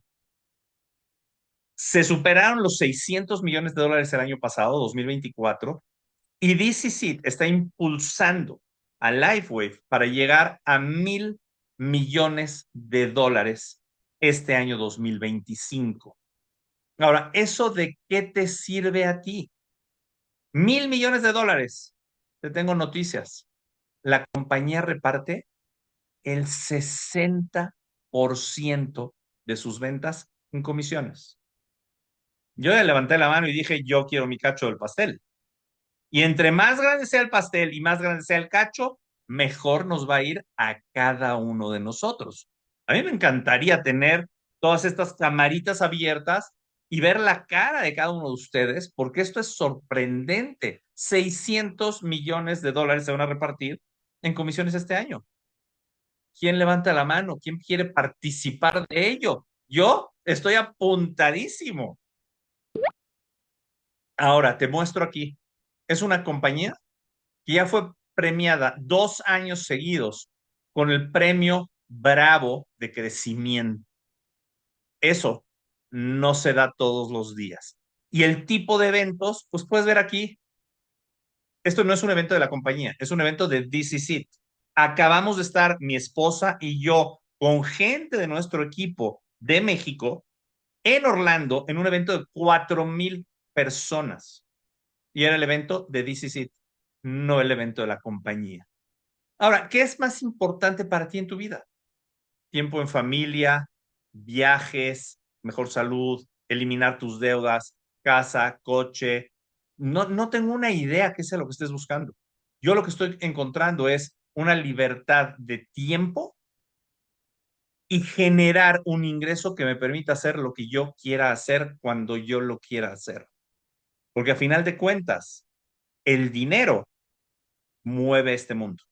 Se superaron los 600 millones de dólares el año pasado, 2024, y This Is It está impulsando a LifeWave para llegar a 1,000 millones de dólares este año 2025. Ahora, ¿eso de qué te sirve a ti? 1,000 millones de dólares. Te tengo noticias. La compañía reparte el 60% de sus ventas en comisiones. Yo le levanté la mano y dije, yo quiero mi cacho del pastel. Y entre más grande sea el pastel y más grande sea el cacho, mejor nos va a ir a cada uno de nosotros. A mí me encantaría tener todas estas camaritas abiertas y ver la cara de cada uno de ustedes, porque esto es sorprendente. 600 millones de dólares se van a repartir en comisiones este año. ¿Quién levanta la mano? ¿Quién quiere participar de ello? Yo estoy apuntadísimo. Ahora, te muestro aquí. Es una compañía que ya fue premiada 2 años seguidos con el premio Bravo de crecimiento. Eso no se da todos los días. Y el tipo de eventos, pues puedes ver aquí, esto no es un evento de la compañía, es un evento de This Is It. Acabamos de estar mi esposa y yo con gente de nuestro equipo de México en Orlando en un evento de 4,000 personas. Y era el evento de This Is It, no el evento de la compañía. Ahora, ¿qué es más importante para ti en tu vida? Tiempo en familia, viajes, mejor salud, eliminar tus deudas, casa, coche. No tengo una idea qué sea lo que estés buscando. Yo lo que estoy encontrando es una libertad de tiempo y generar un ingreso que me permita hacer lo que yo quiera hacer cuando yo lo quiera hacer. Porque a final de cuentas, el dinero mueve este mundo.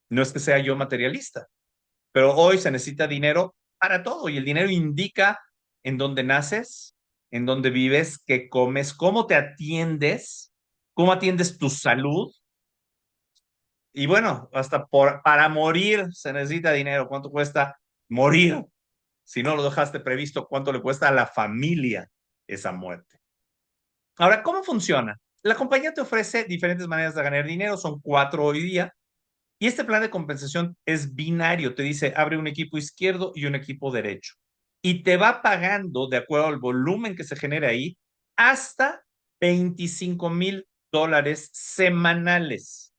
No es que sea yo materialista, pero hoy se necesita dinero para todo y el dinero indica en dónde naces, en dónde vives, qué comes, cómo te atiendes, cómo atiendes tu salud. Y bueno, hasta para morir se necesita dinero. ¿Cuánto cuesta morir? Si no lo dejaste previsto, ¿cuánto le cuesta a la familia esa muerte? Ahora, ¿cómo funciona? La compañía te ofrece diferentes maneras de ganar dinero, son 4 hoy día. Y este plan de compensación es binario, te dice, abre un equipo izquierdo y un equipo derecho. Y te va pagando, de acuerdo al volumen que se genere ahí, hasta 25,000 dólares semanales.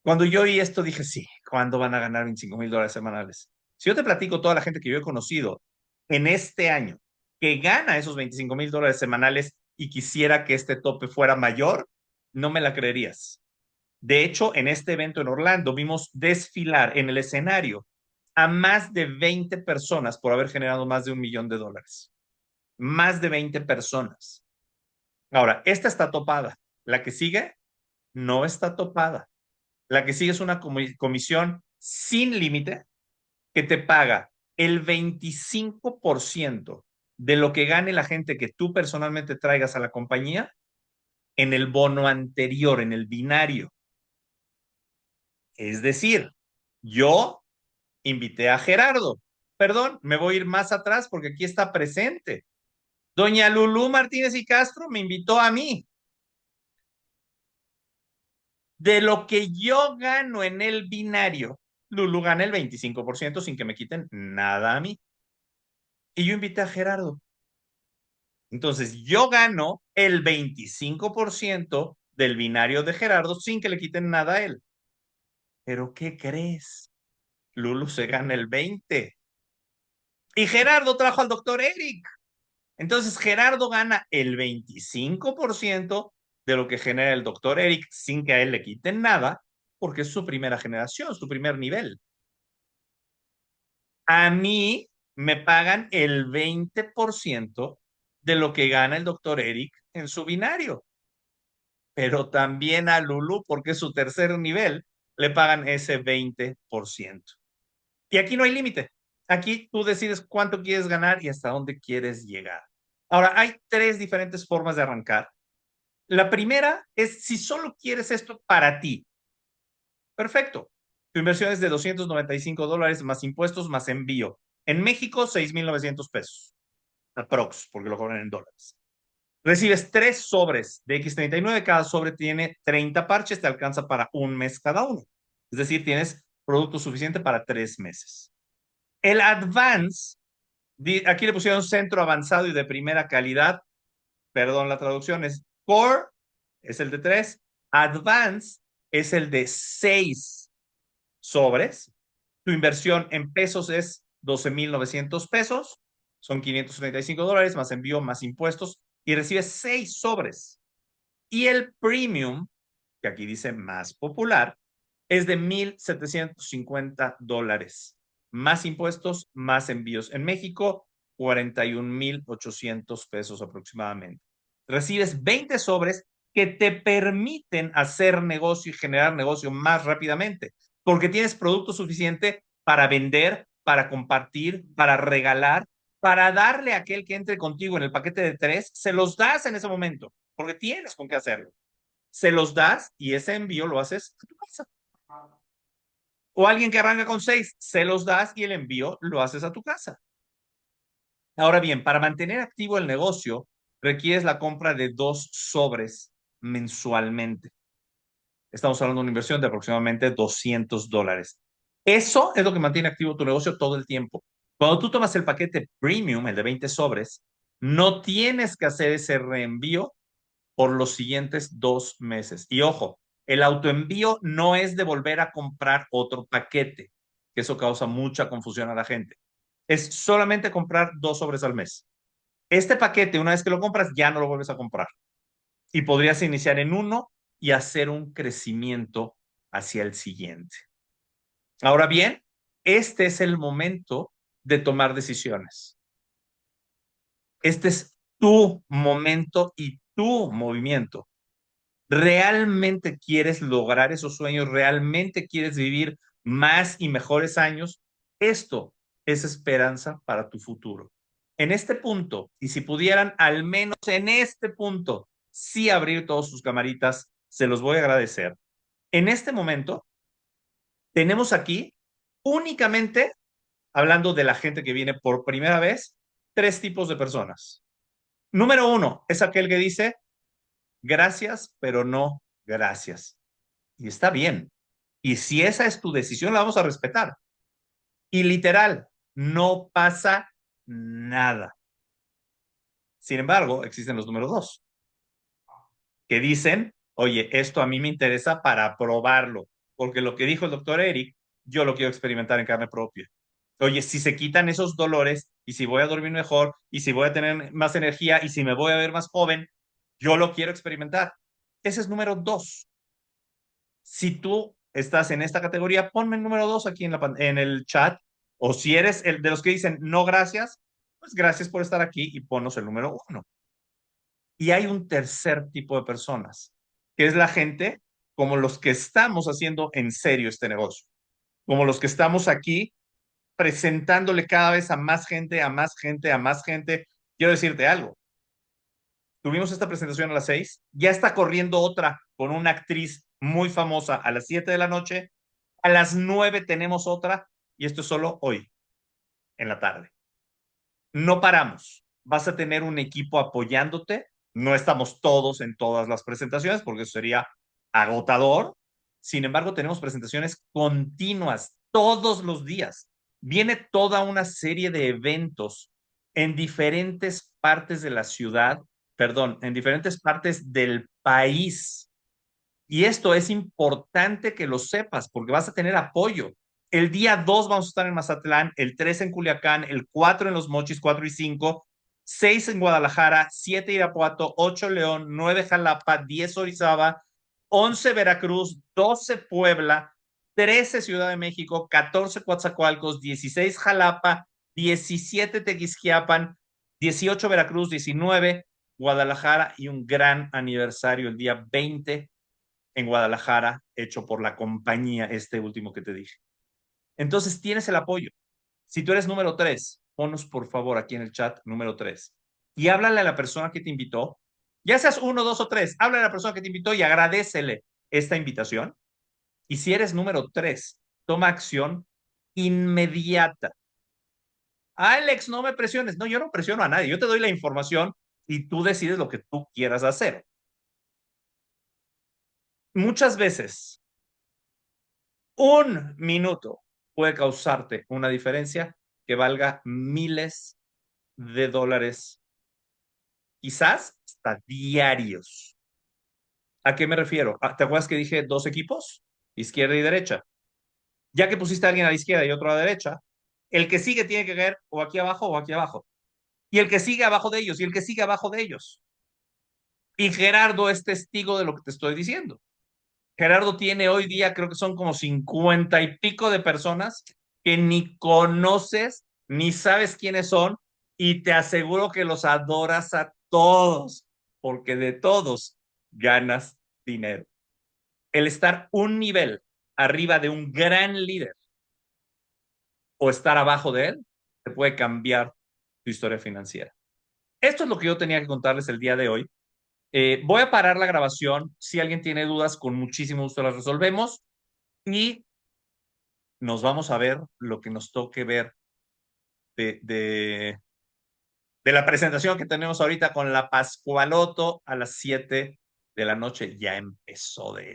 Cuando yo oí esto, dije, sí, ¿cuándo van a ganar 25,000 dólares semanales? Si yo te platico toda la gente que yo he conocido en este año que gana esos 25,000 dólares semanales y quisiera que este tope fuera mayor, no me la creerías. De hecho, en este evento en Orlando vimos desfilar en el escenario a más de 20 personas por haber generado más de 1 millón de dólares. Más de 20 personas. Ahora, esta está topada. La que sigue no está topada. La que sigue es una comisión sin límite que te paga el 25% de lo que gane la gente que tú personalmente traigas a la compañía en el bono anterior, en el binario. Es decir, yo invité a Gerardo. Perdón, me voy a ir más atrás porque aquí está presente. Doña Lulú Martínez y Castro me invitó a mí. De lo que yo gano en el binario, Lulú gana el 25% sin que me quiten nada a mí. Y yo invité a Gerardo. Entonces, yo gano el 25% del binario de Gerardo sin que le quiten nada a él. Pero ¿qué crees? Lulu se gana el 20. Y Gerardo trajo al doctor Eric. Entonces Gerardo gana el 25% de lo que genera el doctor Eric sin que a él le quiten nada, porque es su primera generación, su primer nivel. A mí me pagan el 20% de lo que gana el doctor Eric en su binario, pero también a Lulu, porque es su tercer nivel, le pagan ese 20%. Y aquí no hay límite. Aquí tú decides cuánto quieres ganar y hasta dónde quieres llegar. Ahora, hay tres diferentes formas de arrancar. La primera es si solo quieres esto para ti. Perfecto. Tu inversión es de $295 más impuestos más envío. En México, 6,900 pesos. Aprox, porque lo cobran en dólares. Recibes 3 sobres de X39. Cada sobre tiene 30 parches. Te alcanza para un mes cada uno. Es decir, tienes producto suficiente para 3 meses. El Advance, aquí le pusieron centro avanzado y de primera calidad. Perdón, la traducción es Core, es el de 3. Advance es el de 6 sobres. Tu inversión en pesos es 12,900 pesos. Son $535 más envío más impuestos y recibes 6 sobres. Y el Premium, que aquí dice más popular, es de $1,750 más impuestos, más envíos. En México, 41,800 pesos aproximadamente. Recibes 20 sobres que te permiten hacer negocio y generar negocio más rápidamente, porque tienes producto suficiente para vender, para compartir, para regalar, para darle a aquel que entre contigo en el paquete de 3, se los das en ese momento, porque tienes con qué hacerlo. Se los das y ese envío lo haces a tu casa. O alguien que arranca con 6, se los das y el envío lo haces a tu casa. Ahora bien, para mantener activo el negocio, requieres la compra de 2 sobres mensualmente. Estamos hablando de una inversión de aproximadamente $200. Eso es lo que mantiene activo tu negocio todo el tiempo. Cuando tú tomas el paquete premium, el de 20 sobres, no tienes que hacer ese reenvío por los siguientes 2 meses. Y ojo, el autoenvío no es de volver a comprar otro paquete, que eso causa mucha confusión a la gente. Es solamente comprar 2 sobres al mes. Este paquete, una vez que lo compras, ya no lo vuelves a comprar. Y podrías iniciar en uno y hacer un crecimiento hacia el siguiente. Ahora bien, este es el momento de tomar decisiones. Este es tu momento y tu movimiento. ¿Realmente quieres lograr esos sueños? ¿Realmente quieres vivir más y mejores años? Esto es esperanza para tu futuro. En este punto, y si pudieran al menos en este punto, sí abrir todas sus camaritas, se los voy a agradecer. En este momento, tenemos aquí únicamente, hablando de la gente que viene por primera vez, 3 tipos de personas. Número 1 es aquel que dice, gracias, pero no gracias. Y está bien. Y si esa es tu decisión, la vamos a respetar. Y literal, no pasa nada. Sin embargo, existen los números 2, que dicen, oye, esto a mí me interesa para probarlo, porque lo que dijo el doctor Eric, yo lo quiero experimentar en carne propia. Oye, si se quitan esos dolores, y si voy a dormir mejor, y si voy a tener más energía, y si me voy a ver más joven, yo lo quiero experimentar. Ese es número 2. Si tú estás en esta categoría, ponme el número 2 aquí en el chat. O si eres el de los que dicen no gracias, pues gracias por estar aquí y ponnos el número 1. Y hay un tercer tipo de personas, que es la gente como los que estamos haciendo en serio este negocio, como los que estamos aquí presentándole cada vez a más gente, a más gente, a más gente. Quiero decirte algo. Tuvimos esta presentación a las 6, ya está corriendo otra con una actriz muy famosa a las 7 de la noche, a las 9 tenemos otra y esto es solo hoy, en la tarde. No paramos, vas a tener un equipo apoyándote, no estamos todos en todas las presentaciones porque eso sería agotador, sin embargo tenemos presentaciones continuas todos los días. Viene toda una serie de eventos en diferentes partes de la ciudad, perdón, en diferentes partes del país. Y esto es importante que lo sepas porque vas a tener apoyo. El día 2 vamos a estar en Mazatlán, el 3 en Culiacán, el 4 en Los Mochis, 4 y 5, 6 en Guadalajara, 7 Irapuato, 8 León, 9 Jalapa, 10 Orizaba, 11 Veracruz, 12 Puebla, 13 Ciudad de México, 14 Coatzacoalcos, 16 Jalapa, 17 Tequisquiapan, 18 Veracruz, 19 Guadalajara y un gran aniversario el día 20 en Guadalajara, hecho por la compañía, este último que te dije. Entonces tienes el apoyo. Si tú eres número 3, ponos por favor aquí en el chat número 3 y háblale a la persona que te invitó, ya seas 1, 2 o 3, háblale a la persona que te invitó y agradécele esta invitación. Y si eres número 3, toma acción inmediata. Alex, no me presiones. No, yo no presiono a nadie. Yo te doy la información y tú decides lo que tú quieras hacer. Muchas veces, un minuto puede causarte una diferencia que valga miles de dólares, quizás hasta diarios. ¿A qué me refiero? ¿Te acuerdas que dije 2 equipos? Izquierda y derecha. Ya que pusiste a alguien a la izquierda y otro a la derecha, el que sigue tiene que caer o aquí abajo o aquí abajo. Y el que sigue abajo de ellos y el que sigue abajo de ellos. Y Gerardo es testigo de lo que te estoy diciendo. Gerardo tiene hoy día, creo que son como 50 y pico de personas que ni conoces, ni sabes quiénes son, y te aseguro que los adoras a todos, porque de todos ganas dinero. El estar un nivel arriba de un gran líder o estar abajo de él, te puede cambiar tu historia financiera. Esto es lo que yo tenía que contarles el día de hoy. Voy a parar la grabación. Si alguien tiene dudas, con muchísimo gusto las resolvemos. Y nos vamos a ver lo que nos toque ver de, de, de la presentación que tenemos ahorita con la Pascualoto a las 7 de la noche. Ya empezó de